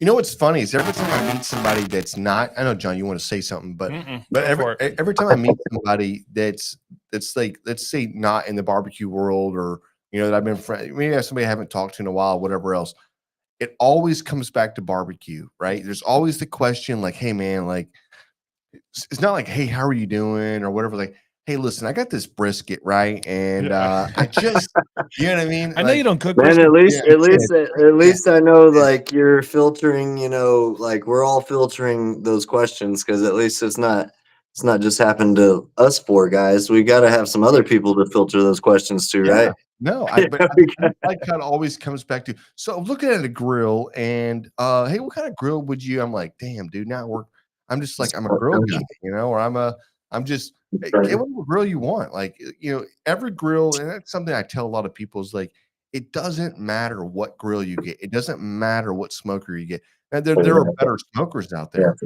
You know what's funny is every time I meet somebody that's not. I know, John, you want to say something, but Go every for it. every time I meet somebody that's like, let's say, not in the barbecue world, or that I've been friend, maybe I have somebody I haven't talked to in a while, whatever else, it always comes back to barbecue, right? There's always the question like, hey man, like it's not like, hey, how are you doing or whatever. Like, hey, listen, I got this brisket, right? And Yeah. I just, you know what I mean? I know you don't cook Man, brisket. at Yeah, least I know yeah. like you're filtering, like we're all filtering those questions because at least it's not just happened to us four guys. We got to have some other people to filter those questions to, Yeah. right? No, but We I got- like how it always comes back to. So looking at a grill and hey, what kind of grill would you? I'm like, damn, dude, I'm just like, I'm a grill guy, or I'm just hey, whatever grill you want. Like, every grill, and that's something I tell a lot of people is like, it doesn't matter what grill you get. It doesn't matter what smoker you get. And there are better smokers out there.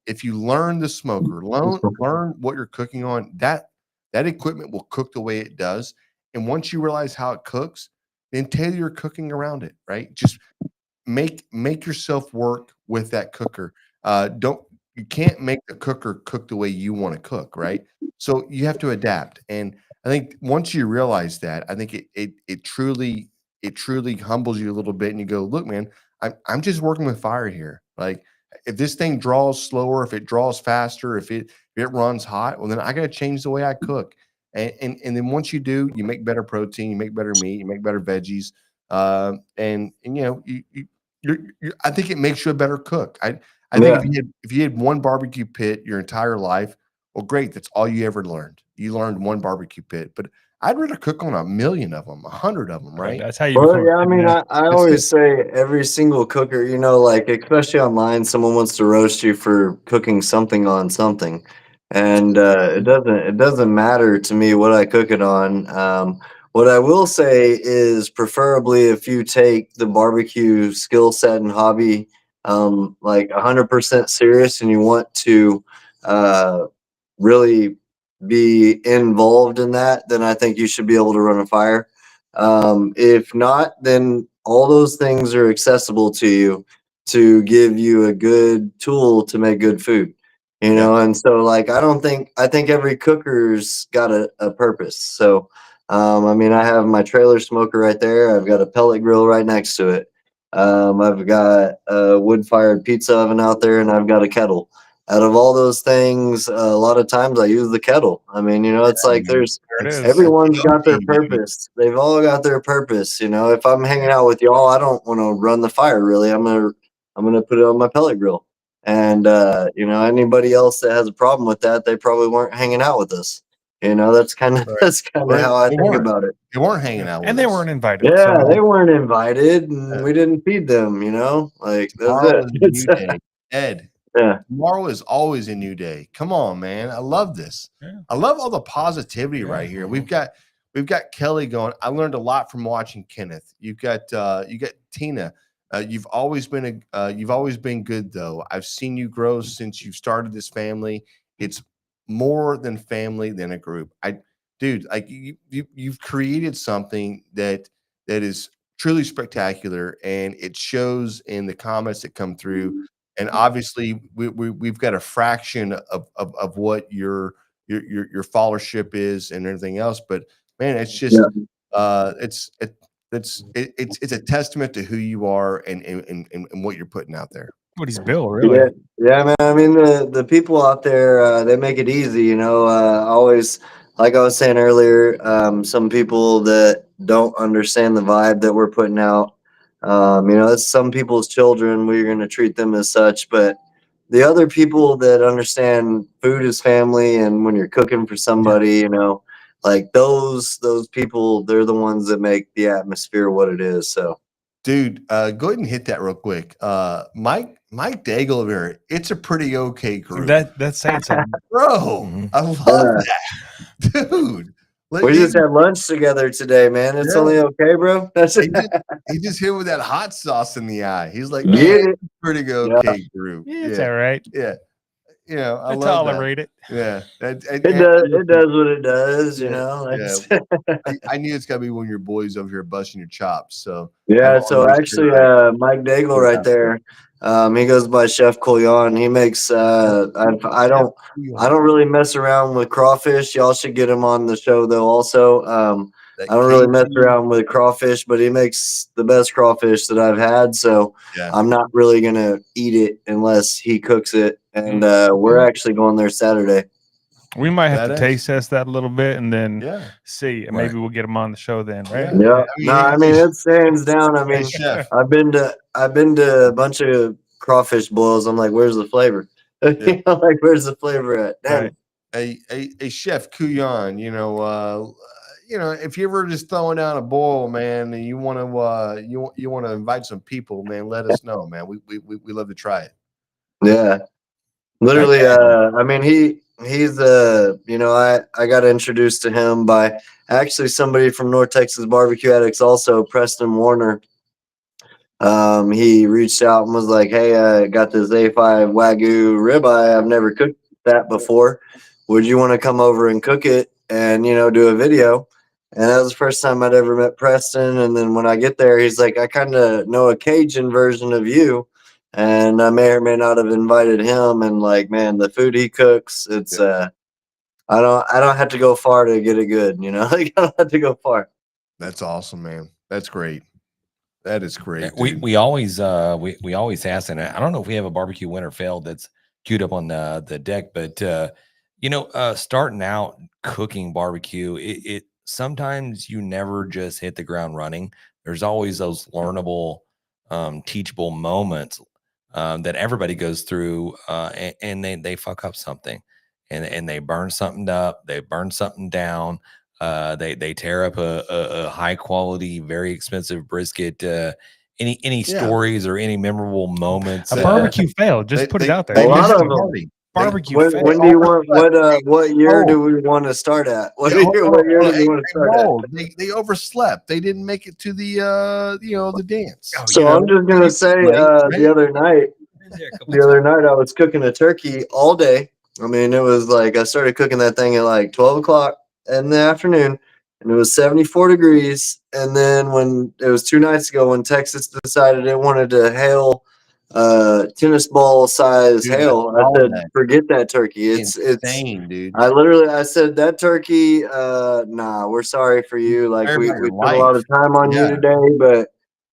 If you learn the smoker, learn what you're cooking on, that equipment will cook the way it does. And once you realize how it cooks, then tailor your cooking around it, right? Just make yourself work with that cooker. Don't You can't make the cooker cook the way you want to cook, right? So you have to adapt. And I think once you realize that, I think it truly humbles you a little bit, and you go, look, man, I'm just working with fire here. Like, if this thing draws slower, if it draws faster, if it runs hot, well, then I got to change the way I cook. And then once you do, you make better protein, you make better meat, you make better veggies, and I think it makes you a better cook. I think yeah. if you had one barbecue pit your entire life, well, great, that's all you ever learned. You learned one barbecue pit, but I'd rather cook on 1,000,000 of them, 100 of them, Right, right? that's how you Well, become yeah, a I good mean, master. I That's it. always say every single cooker, like especially online, someone wants to roast you for cooking something on something, and it doesn't matter to me what I cook it on. What I will say is, preferably if you take the barbecue skill set and hobby like 100% serious, and you want to uh, really be involved in that, then I think you should be able to run a fire. If not, then all those things are accessible to you to give you a good tool to make good food, Yeah. and so like I think every cooker's got a purpose. So I mean, I have my trailer smoker right there. I've got a pellet grill right next to it. I've got a wood fired pizza oven out there, and I've got a kettle. Out of all those things, a lot of times I use the kettle. I mean, it's like there's There it is. That's everyone's the got their OG, baby. purpose. They've all got their purpose. If I'm hanging out with y'all, I don't want to run the fire really. I'm gonna put it on my pellet grill. And anybody else that has a problem with that, they probably weren't hanging out with us. That's kind of Right. that's kind of Well, how I they think weren't. about it. They weren't hanging Yeah. out And with they us. weren't invited. Yeah, So they weren't invited, and Uh, we didn't feed them. Like that's Tomorrow is a it. new day. Ed, Yeah. tomorrow is always a new day. Come on, man. I love this. yeah. I love all the positivity Yeah. right here. Mhm. We've got Kelly going. I learned a lot from watching Kenneth. You got Tina. You've always been good though. I've seen you grow since you've started this family. It's more than family than a group. Dude, like you've created something that is truly spectacular, and it shows in the comments that come through. And obviously, we've got a fraction of what your followership is and everything else. But man, it's just it's a testament to who you are and what you're putting out there. What he's built, really. Yeah, man. I mean, the people out there, they make it easy, you know. Always, like I was saying earlier, some people that don't understand the vibe that we're putting out. You know, it's some people's children. We're going to treat them as such, but the other people that understand food is family, and when you're cooking for somebody, you know, like those people, they're the ones that make the atmosphere what it is. So. Dude, go ahead and hit that real quick. Mike Daigle over here. It's a pretty okay group. That's saying something. Bro, I love that. Dude. We just had lunch together today, man. It's only okay, bro. He just hit with that hot sauce in the eye. He's like, Get man, it. pretty okay group. Yeah, it's all right. Yeah. You know, I love tolerate it. Yeah. It does what it does, you know. I knew it's gotta be one of your boys over here busting your chops. So yeah, so actually Mike Daigle right there. He goes by Chef Couillon. He makes I don't really mess around with crawfish. Y'all should get him on the show though also. I don't really mess around with crawfish, but he makes the best crawfish that I've had. So I'm not really gonna eat it unless he cooks it. And we're actually going there Saturday. We might have to taste test that a little bit and then see. And Right. maybe we'll get him on the show then, right? Yeah. I mean it's hands down. I mean, I've been to a bunch of crawfish boils. I'm like, where's the flavor? You know, like, where's the flavor at? Damn. Right. A Chef Couillon, you know, if you're ever just throwing down a boil, man, and you want to invite some people, man, let us know, man. We love to try it. Yeah. Literally, I mean, he's you know, I got introduced to him by actually somebody from North Texas Barbecue Addicts, also Preston Warner. He reached out and was like, hey, I got this A5 Wagyu ribeye. I've never cooked that before. Would you want to come over and cook it and, you know, do a video? And that was the first time I'd ever met Preston. And then when I get there, he's like, I kind of know a Cajun version of you. And I may or may not have invited him. And like, man, the food he cooks, it's I don't have to go far to get it good, you know. Like, I don't have to go far. That's awesome, man. That's great. That is great. We always we always ask, and I don't know if we have a barbecue win or fail that's queued up on the deck, but you know, starting out cooking barbecue, it sometimes you never just hit the ground running. There's always those learnable, teachable moments that everybody goes through, and they fuck up something, and they burn something up, they burn something down. They tear up a high quality, very expensive brisket. Any stories or any memorable moments? A barbecue fail. Just put it out there. A lot of them. Barbecue when fail. do you want what year do we want to start at? What year do we want to start at? They overslept. They didn't make it to the the dance. So I'm just gonna say the other night I was cooking a turkey all day. I mean, it was like I started cooking that thing at like 12 o'clock in the afternoon, and it was 74 degrees. And then when it was 2 nights ago, when Texas decided it wanted to hail tennis ball size hail, I said, forget that turkey. It's insane, dude. I said that turkey, nah, we're sorry for you. Like we put a lot of time on you today, but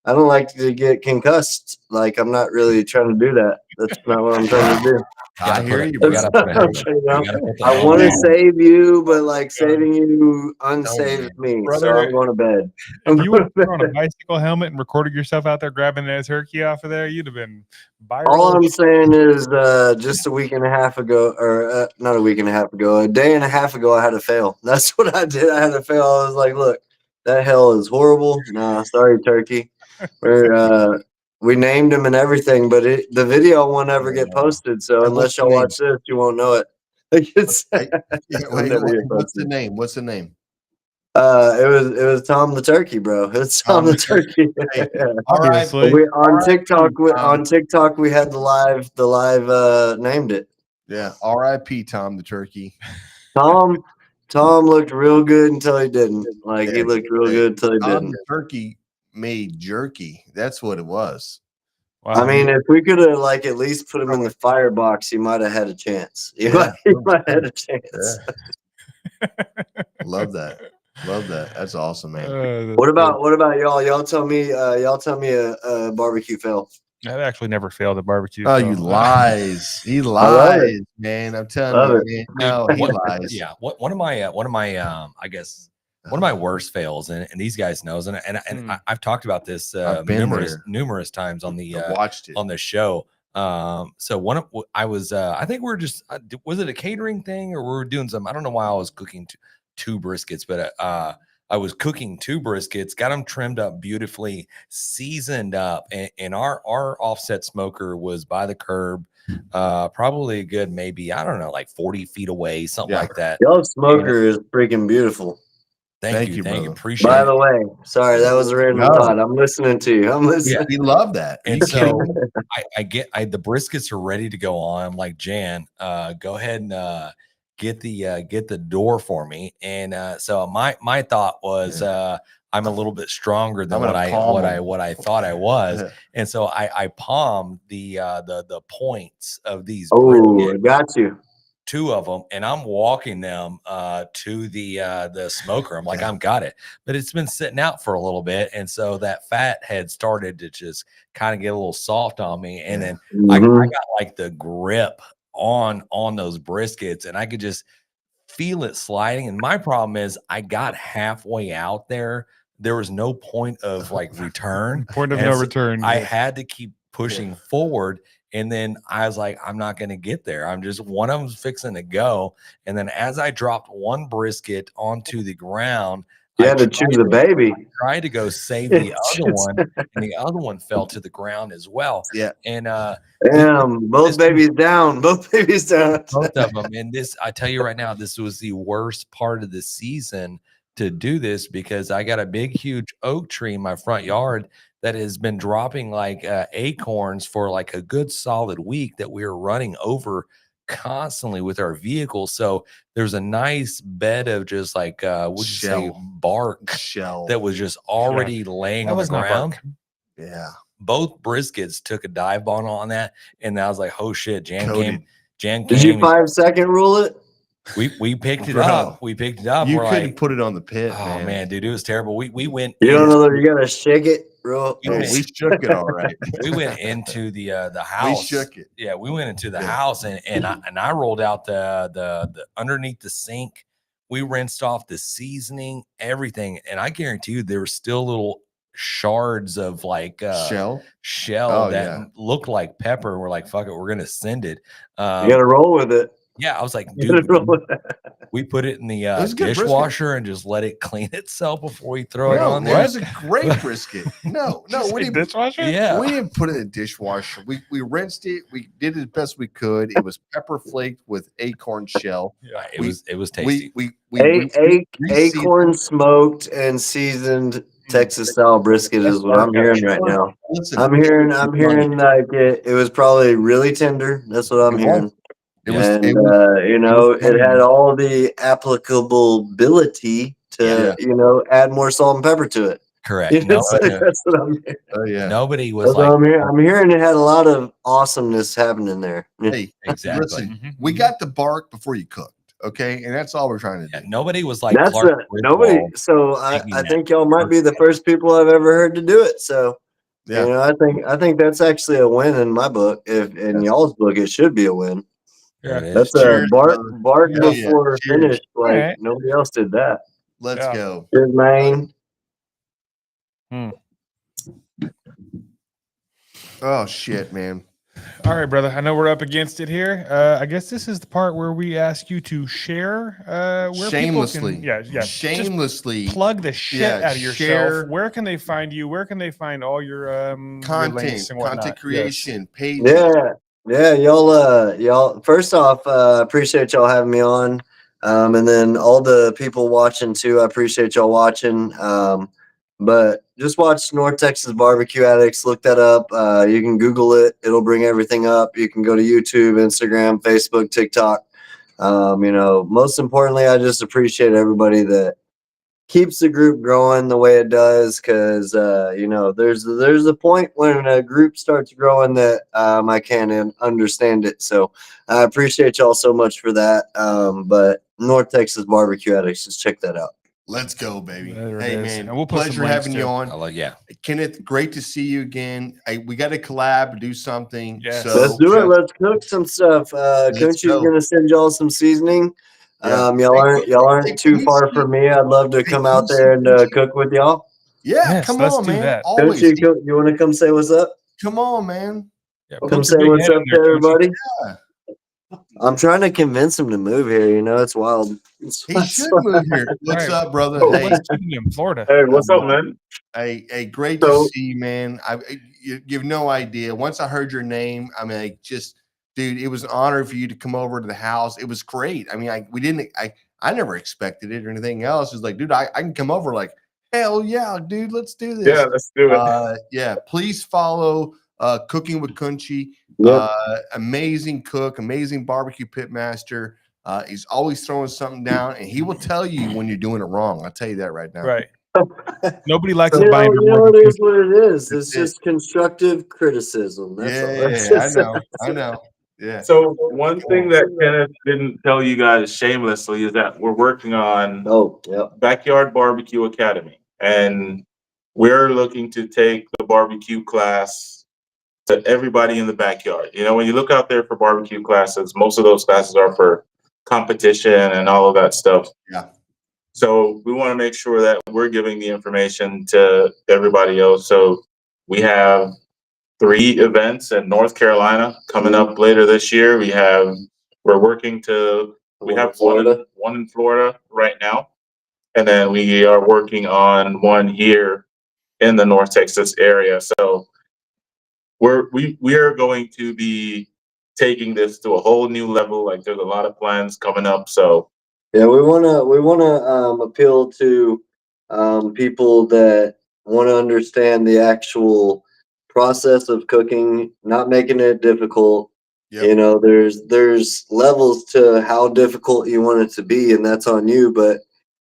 I don't like to get concussed. Like, I'm not really trying to do that. That's not what I'm trying to do. I hear you. I want to save you, but like saving you unsaves me. Brother, so I'm going to bed. If you would have put on a bicycle helmet and recorded yourself out there grabbing that turkey off of there, you'd have been viral. All I'm saying is just a week and a half ago, or not a week and a half ago, a day and a half ago, I had to fail. That's what I did. I had to fail. I was like, look, that hell is horrible. Nah, sorry, turkey. We named him and everything, but the video won't ever get posted. So unless y'all watch this, you won't know it. What's the name? What's the name? It was Tom the Turkey, bro. It's Tom the Turkey. All right. On TikTok we had the live named it. Yeah. R.I.P. Tom the Turkey. Tom looked real good until he didn't. Like he looked real good until he didn't. The Turkey made jerky. That's what it was. Wow. I mean, if we could have like at least put him in the firebox, he might have had a chance. He might have had a chance. Love that. Love that. That's awesome, man. What about y'all? Y'all tell me a barbecue fail. I've actually never failed at barbecue. Oh, so- you lies. He love lies, man. I'm telling Love you, it. man. No, he lies. Yeah, one of my I guess one of my worst fails, and these guys knows, and I've talked about this I've been numerous times on the I watched it. on the show. So I was I think we're just was it a catering thing or we were doing some, I don't know why I was cooking two briskets, but I was cooking two briskets, got them trimmed up beautifully, seasoned up, and our offset smoker was by the curb, probably a good maybe, I don't know, like 40 feet away, something Yeah. like that. Y'all's smoker is freaking beautiful. Thank you, brother. appreciate By it. the way, sorry, that was a random No. thought. I'm listening to you. I'm listening. We love that. And so I the briskets are ready to go on. I'm like, Jan, go ahead and get the door for me. And so my thought was I'm a little bit stronger than what I thought I was. And so I palmed the points of these Oh, I got you. two of them, and I'm walking them to the smoker. I'm like, I've got it, but it's been sitting out for a little bit, and so that fat had started to just kind of get a little soft on me, and then I got like the grip on those briskets, and I could just feel it sliding. And my problem is, I got halfway out there. There was no point of like return. Point of And no so return. I had to keep pushing forward. And then I was like, I'm not going to get there. I'm just, one of them's fixing to go. And then as I dropped one brisket onto the ground, You had to choose a baby. I tried to go save the other one, and the other one fell to the ground as well. Yeah. And Damn, both babies down. Both babies down. both of them. And this, I tell you right now, this was the worst part of the season to do this, because I got a big, huge oak tree in my front yard that has been dropping like acorns for like a good solid week that we were running over constantly with our vehicle. So there's a nice bed of just like would you say bark shell that was just already laying on the ground. Yeah. Both briskets took a dive bomb on that, and I was like, oh shit, Jan came. Did you 5-second rule it? We picked it up. We picked it up. You We're couldn't like, put it on the pit. oh man, dude, it was terrible. We went. You don't know that you gotta shake it, bro. Oh, we shook it all right. We went into the house. We shook it. Yeah, we went into the house, and I rolled out the underneath the sink. We rinsed off the seasoning, everything, and I guarantee you there were still little shards of like shell that looked like pepper. We're like, fuck it, we're gonna send it. You gotta roll with it. Yeah, I was like, dude, we put it in the dishwasher and just let it clean itself before we throw it on there. It was a great brisket. No, we didn't. Dishwasher? Yeah, we didn't put it in the dishwasher. We rinsed it. We did it as best we could. It was pepper flaked with acorn shell. Yeah, it was tasty. Acorn smoked and seasoned Texas style brisket is what I'm hearing right now. Listen, I'm hearing like it was probably really tender. That's what I'm hearing. It had all the applicability to add more salt and pepper to it. Correct. That's what I'm hearing. Oh yeah. Nobody was That's like, I'm hearing it had a lot of awesomeness happening there. Hey, exactly. Listen, we got the bark before you cooked. Okay, and that's all we're trying to do. Yeah, nobody was like nobody. So I think y'all might be the first people I've ever heard to do it. So I think that's actually a win in my book. If in y'all's book, it should be a win. Yeah, that's a bark before finish. Like nobody else did that. Let's go. Good man. Oh shit, man. All right, brother. I know we're up against it here. I guess this is the part where we ask you to share where shamelessly. People can, shamelessly just plug the shit out of yourself. Where can they find you? Where can they find all your content creation pages? Yeah, y'all. First off, appreciate y'all having me on, and then all the people watching too. I appreciate y'all watching. But just watch North Texas Barbecue Addicts. Look that up. You can Google it. It'll bring everything up. You can go to YouTube, Instagram, Facebook, TikTok. Most importantly, I just appreciate everybody that keeps the group growing the way it does. Cause, you know, there's a point when a group starts growing that, I can't understand it. So I appreciate y'all so much for that. But North Texas Barbecue Addicts, just check that out. Let's go, baby. There it Hey, is. man, And we'll put some pleasure links having you too. on. I like, yeah. Kenneth, great to see you again. We got to collab, do something. Yes. So Let's do it. Let's cook some stuff. Let's Country's go. gonna send y'all some seasoning. Yeah. Y'all aren't Hey, too can you far see- from me. I'd love to Hey, come can out you see there and Country? cook with y'all. Yeah, Yes, come let's on, do man. that. Always. Country, you want to come say what's up? Come on, man. Yeah, Put Come your say big what's head up in to there, Country. everybody. Yeah. I'm trying to convince him to move here. You know, it's wild. He should move here. What's Right. up, brother? Oh, Hey, West Virginia, Florida. Hey, what's up, man? hey, great to So- see you, man. You have no idea. Once I heard your name, I mean, dude, it was an honor for you to come over to the house. It was great. I mean, I never expected it or anything else. It's like, dude, I can come over. Like, hell yeah, dude, let's do this. Yeah, let's do it. Yeah, please follow Cooking with Kunchi. Yep. Amazing cook, amazing barbecue pit master. He's always throwing something down, and he will tell you when you're doing it wrong. I'll tell you that right now. Right. Nobody likes You a binder know, more it than is what it is. That's It's just constructive criticism. That's all. That's Yeah, I just- know. I know. Yeah. So one thing that Kenneth didn't tell you guys shamelessly is that we're working on Oh, yep. Backyard Barbecue Academy, and we're looking to take the barbecue class to everybody in the backyard. You know, when you look out there for barbecue classes, most of those classes are for competition and all of that stuff. Yeah. So we want to make sure that we're giving the information to everybody else. So we have 3 events in North Carolina coming up later this year. We have one in Florida right now. And then we are working on one here in the North Texas area. So we are going to be taking this to a whole new level. Like there's a lot of plans coming up. So Yeah, we wanna appeal to people that want to understand the actual process of cooking, not making it difficult. Yep. You know, there's levels to how difficult you want it to be, and that's on you. But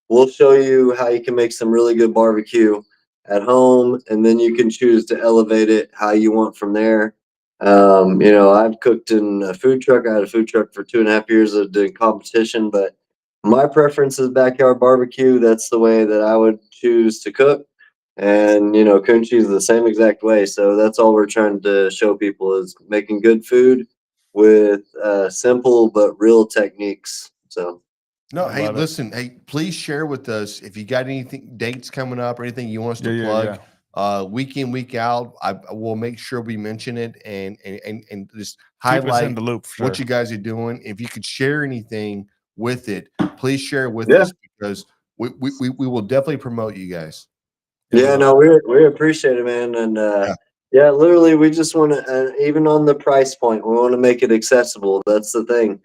we'll show you how you can make some really good barbecue at home, and then you can choose to elevate it how you want from there. You know, I've cooked in a food truck. I had a food truck for 2.5 years of doing competition, but my preference is backyard barbecue. That's the way that I would choose to cook. And, you know, Kunchi is the same exact way. So that's all we're trying to show people is making good food with simple but real techniques. So No, I hey, love it. listen, hey, please share with us if you got anything dates coming up or anything you want us to Yeah, plug. yeah. Week in, week out. I will make sure we mention it and just Keep us in highlight the loop. For what sure. you guys are doing. If you could share anything with it, please share with Yeah. us because we will definitely promote you guys. yeah, no, we appreciate it, man. And yeah, literally, we just want to, even on the price point, we want to make it accessible. That's the thing.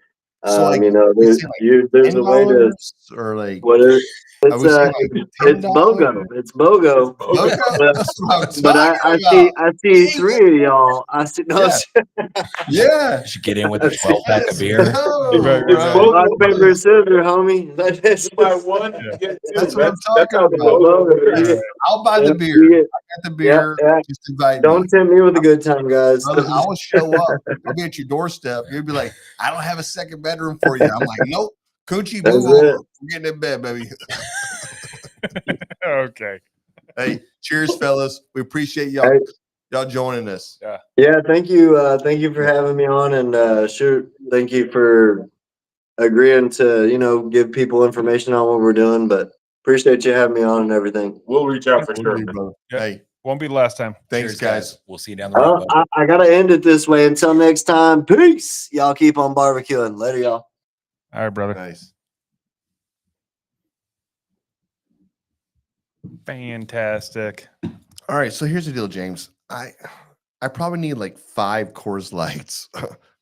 So, like, You know, we say, like, there's a way to $10 or like what is I would say like it's $10. BOGO. It's BOGO. Okay, But, that's what I'm but talking I about. see Dang 3 of y'all. I see no. Yeah. Yeah. You should get in with a 12-pack of beer. No, Right, It's bro. both- Rock, paper, scissors, homie. That's buy one, Yeah. get 2. That's what I'm That's talking how the about. BOGO is. I'll buy the Yep, beer. you get- I got the beer. yeah. Just invite Don't me. tempt me with a good time, guys. Brother, I will show up. I'll be at your doorstep. You'll be like, I don't have a second bedroom for you. I'm like, nope. Coochie, That's move it. over. We're getting in bed, baby. Okay. Hey, cheers, fellas. We appreciate y'all Hey. y'all joining us. Yeah, thank you. Thank you for having me on, and thank you for agreeing to give people information on what we're doing. But appreciate you having me on and everything. We'll reach out for We'll sure. do, brother. Yeah. Hey, Won't be the last time. thanks, Cheers, guys. We'll see you down the road. I gotta end it this way. Until next time, peace. Y'all keep on barbecuing. Later, y'all. All right, brother. Nice. Fantastic. All right, so here's the deal, James. I probably need like 5 Coors Lights,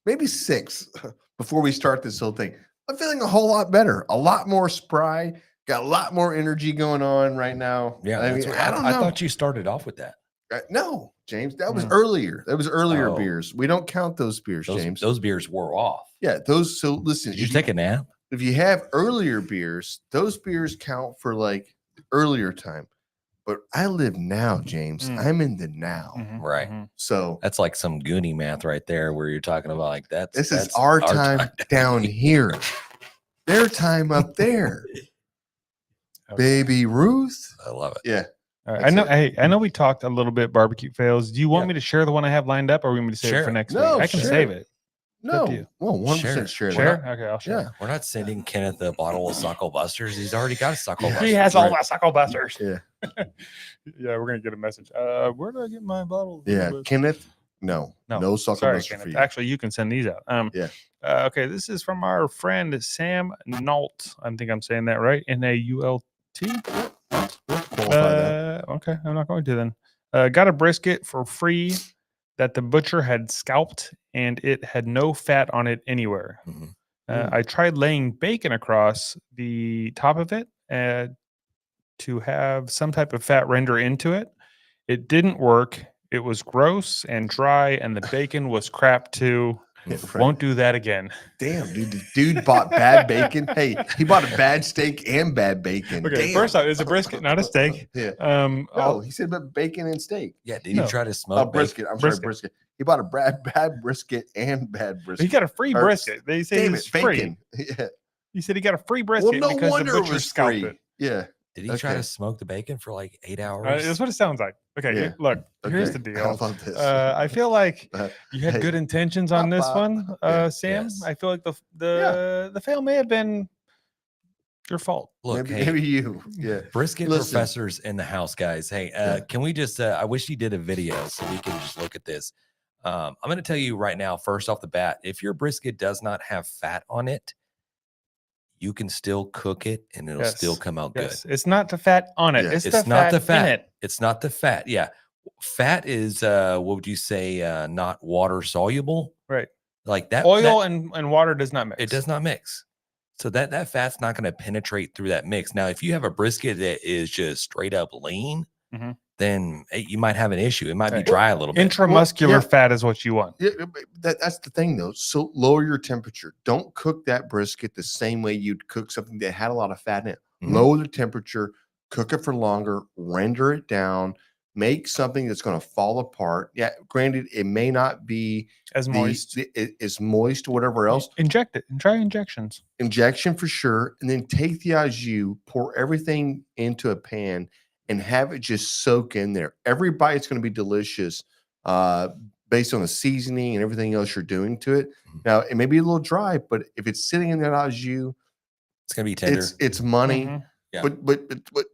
maybe 6 before we start this whole thing. I'm feeling a whole lot better, a lot more spry, got a lot more energy going on right now. Yeah, I that's mean, what, I don't I know. thought you started off with that. No, James, that was Mm. earlier. That was earlier Oh. beers. We don't count those beers, Those, James. those beers wore off. Yeah, those. So listen, Did you take a nap? if you have earlier beers, those beers count for like earlier time. But I live now, James. Mm. I'm in the now. Mhm, Right. mhm. So That's like some Goonie math right there, where you're talking about like this is that's our time down here. Their time up there. Okay. Baby Ruth. I love it. Yeah. All right. I That's know. it. Hey, I know we talked a little bit barbecue fails. Do you want Yeah. me to share the one I have lined up, or we want me to save it Share for it. next No, week? I can share save it. it. up to No. you. Well, 100% Share. share. Share? that. Okay, I'll share. Yeah. We're not sending Kenneth a bottle of Suckle Busters. He's already got a Suckle Yeah. Buster. He has all Right. my suckle busters. Yeah. Yeah, we're gonna get a message. Where do I get my bottle? Yeah. Kenneth, no sucker Sorry, buster for Kenneth. you. Actually, you can send these out. Yeah. Okay, this is from our friend Sam Nault. I think I'm saying that right. Nault. Qualify that. Okay, I'm not going to then. Got a brisket for free that the butcher had scalped, and it had no fat on it anywhere. Mhm. I tried laying bacon across the top of it to have some type of fat render into it. It didn't work. It was gross and dry, and the bacon was crap too. Yeah, right. Won't do that again. Damn, dude. The dude bought bad bacon. Hey, he bought a bad steak and bad bacon. Okay, Damn. first off, it's a brisket, not a steak. Yeah. No, No, he said about bacon and steak. Yeah. Did No. you try to Oh, smoke brisket. I'm Brisket. sorry, brisket. He bought a bad brisket and bad brisket. he got a free Or- brisket. They say Damn it's it, free. bacon. Yeah. He said he got a free Well, brisket no because wonder the it butcher was scalped free. it. Yeah. Did he try Okay. to smoke the bacon for like 8 hours? That's what it sounds like. Okay, Yeah. look, here's Okay. the I deal. love this. I feel like Uh, you had hey, good intentions on this Papa. one, Yeah. Sam. Yes. I feel like the fail may have been your fault. Look, maybe, hey, maybe you. Yeah. brisket Listen. professors in the house, guys. Hey, Yeah. can we just? I wish he did a video so we can just look at this. I'm going to tell you right now, first off the bat, if your brisket does not have fat on it, you can still cook it and it'll still Yes. come out Yes, good. it's not the fat on it. Yeah. It's, It's the not fat the fat. in it. It's not the fat. Yeah. Fat is what would you say? Not water soluble. Right. Like that. Oil that- and water does not mix. it does not mix. So that fat's not going to penetrate through that mix. Now, if you have a brisket that is just straight up lean, Mhm. then you might have an issue. It might be Right. dry a little bit. Intramuscular yeah. fat is what you want. Yeah, that's the thing though. So lower your temperature. Don't cook that brisket the same way you'd cook something that had a lot of fat in it. Mhm. Lower the temperature, cook it for longer, render it down, make something that's going to fall apart. Yeah, granted, it may not be As moist. it's moist or whatever else. Inject it and try injections. Injection for sure, and then take the au jus, pour everything into a pan, and have it just soak in there. Every bite's going to be delicious, based on the seasoning and everything else you're doing to it. Mhm. Now, it may be a little dry, but if it's sitting in that au jus, It's going to be tender. it's money. Mhm. Yeah. But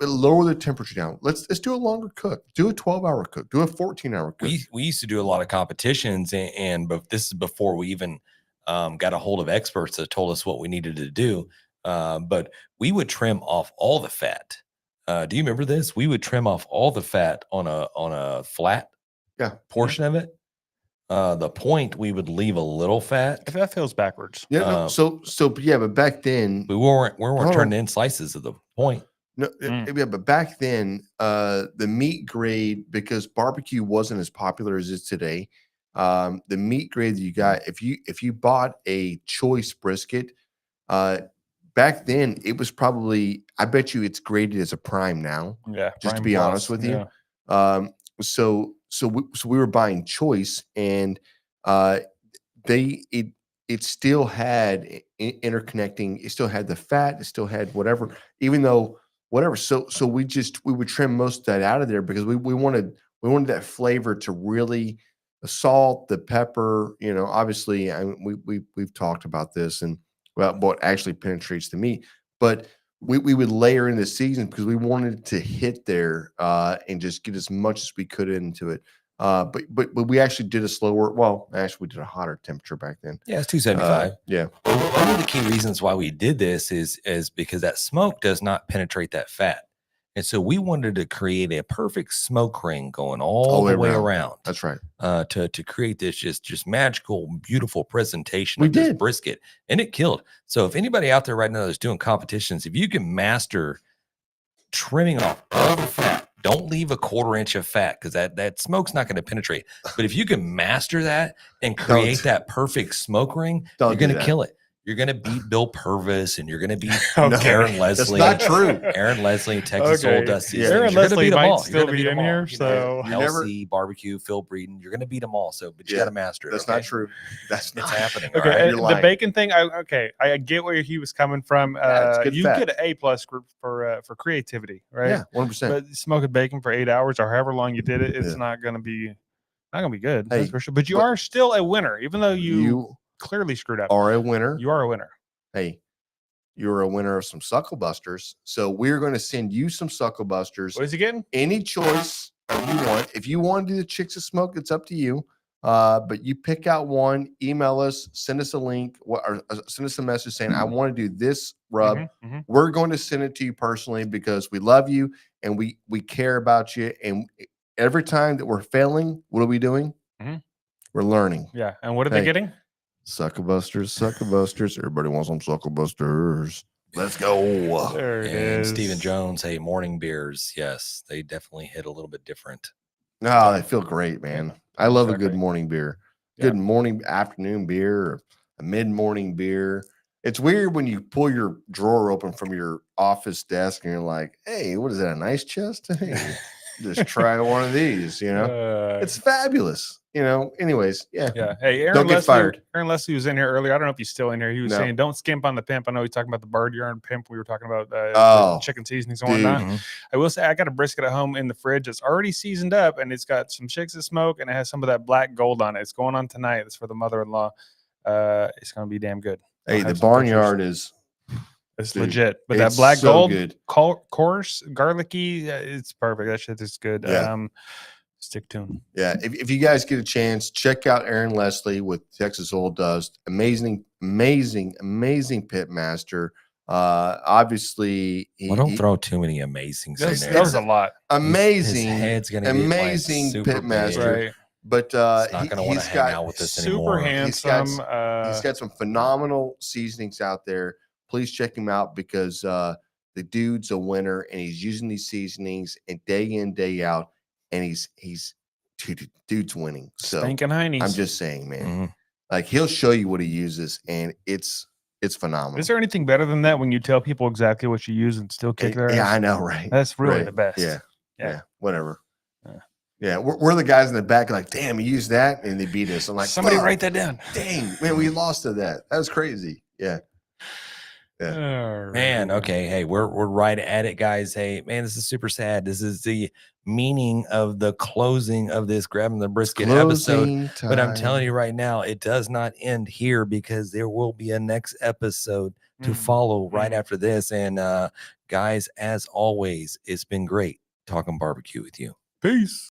lower the temperature down. Let's do a longer cook. Do a 12-hour cook. Do a 14-hour cook. We used to do a lot of competitions, but this is before we even got a hold of experts that told us what we needed to do. But we would trim off all the fat. Do you remember this? We would trim off all the fat on a flat portion of it. The point we would leave a little fat. That feels backwards. Yeah, no, but back then We weren't Hold on. turning in slices of the point. no, yeah, but back then, the meat grade, because barbecue wasn't as popular as it is today, the meat grade that you got, if you bought a choice brisket, back then it was probably, I bet you it's graded as a prime now. Yeah. Just to prime be honest plus, with you. yeah. So we were buying choice, and it still had interconnecting. It still had the fat. It still had whatever, even though whatever. So we would trim most of that out of there because we wanted that flavor to really, the salt, the pepper. Obviously, we've talked about this and about what actually penetrates the meat, but we would layer in the season because we wanted to hit there and just get as much as we could into it. But we actually did a slower. Well, actually, we did a hotter temperature back then. Yeah, it's 275. Yeah, One of the key reasons why we did this is because that smoke does not penetrate that fat. And so we wanted to create a perfect smoke ring going all the way around. That's right. To create this just magical, beautiful presentation We of this did. brisket. And it killed. So if anybody out there right now that's doing competitions, if you can master trimming off all the fat, don't leave a 1/4 inch of fat because that smoke's not going to penetrate. But if you can master that and create that perfect smoke ring, Don't you're do going to that. kill it. You're gonna beat Bill Purvis, and you're gonna beat Okay. Aaron That's Leslie. not true. Aaron Leslie, Texas Okay. Old Dusty. Yeah. You're Aaron gonna Leslie beat 'em might all. You're still gonna be beat 'em in all. here, You know, so- You never- Kelsey, Barbecue, Phil Breeden. You're gonna beat them all. So, but you Yeah, gotta master it. That's okay? not true. That's It's not happening. All Okay, right. and You're the lying. bacon thing. I get where he was coming from. Yeah, it's good You fat. get an A+ for creativity, right? Yeah, 100%. But smoking bacon for 8 hours or however long you did it, it's Yeah. not gonna be good. Hey, That's for sure. But you but- are still a winner, even though you clearly screwed up. are a winner. You are a winner. Hey, you're a winner of some Suckle Busters. So we're going to send you some Suckle Busters. What is he getting? Any choice that you want. If you want to do the Chicks of Smoke, it's up to you. But you pick out one, email us, send us a link, or send us a message saying, I want to do this rub. Mhm, mhm. We're going to send it to you personally because we love you and we care about you. And every time that we're failing, what are we doing? Mhm. We're learning. Yeah. And what are they Hey. getting? Suckle Busters, Suckle Busters. Everybody wants some Suckle Busters. Let's go. There it And is. Stephen Jones, hey, morning beers. Yes, they definitely hit a little bit different. No, they feel great, man. I love a good Exactly. morning beer. Yeah. Good morning, afternoon beer, or a mid-morning beer. It's weird when you pull your drawer open from your office desk and you're like, hey, what is that? A nice chest? Hey, just try one of these, you know? It's fabulous. You know, anyways, yeah. Yeah. Hey, Aaron Don't get Leslie, fired. Aaron Leslie was in here earlier. I don't know if he's still in here. He was No. saying, don't skimp on the pimp. I know he's talking about the bird urine pimp. We were talking about the Oh, chicken seasonings and dude. whatnot. Mhm. I will say I got a brisket at home in the fridge. It's already seasoned up and it's got some Chicks of Smoke and it has some of that black gold on it. It's going on tonight. It's for the mother-in-law. It's going to be damn good. I'll Hey, have the some pictures. barnyard is It's dude, legit. But that it's black so gold, good. coarse, garlicky, it's perfect. That shit is good. Yeah. Stick tuned. Yeah, if you guys get a chance, check out Aaron Leslie with Texas Old Dust. Amazing pit master. Obviously, Well, don't throw too many amazing That was, in that there. was a lot. amazing, His head's gonna get, like, amazing super pit big. master. Right. But He's not gonna want he's to hang got out with us Super anymore. handsome. he's got some phenomenal seasonings out there. Please check him out because the dude's a winner and he's using these seasonings and day in, day out, and dude's winning. So Spanking heinies. I'm just saying, man. Mhm. Like he'll show you what he uses, and it's phenomenal. Is there anything better than that when you tell people exactly what you use and still kick their Yeah, ass? I know, right? That's really Right. the best. Yeah, Yeah. yeah, whatever. Yeah. Yeah, we're the guys in the back like, damn, you used that, and they beat us. I'm like, Somebody "Fuck, write that down. dang, man, we lost to that. That was crazy. Yeah, Man, okay. Hey, we're right at it, guys. Hey, man, this is super sad. This is the meaning of the closing of this Grabbing the Brisket episode. Closing But I'm telling time. you right now, it does not end here because there will be a next episode to Mm. follow right Mm. after this. And guys, as always, it's been great talking barbecue with you. Peace.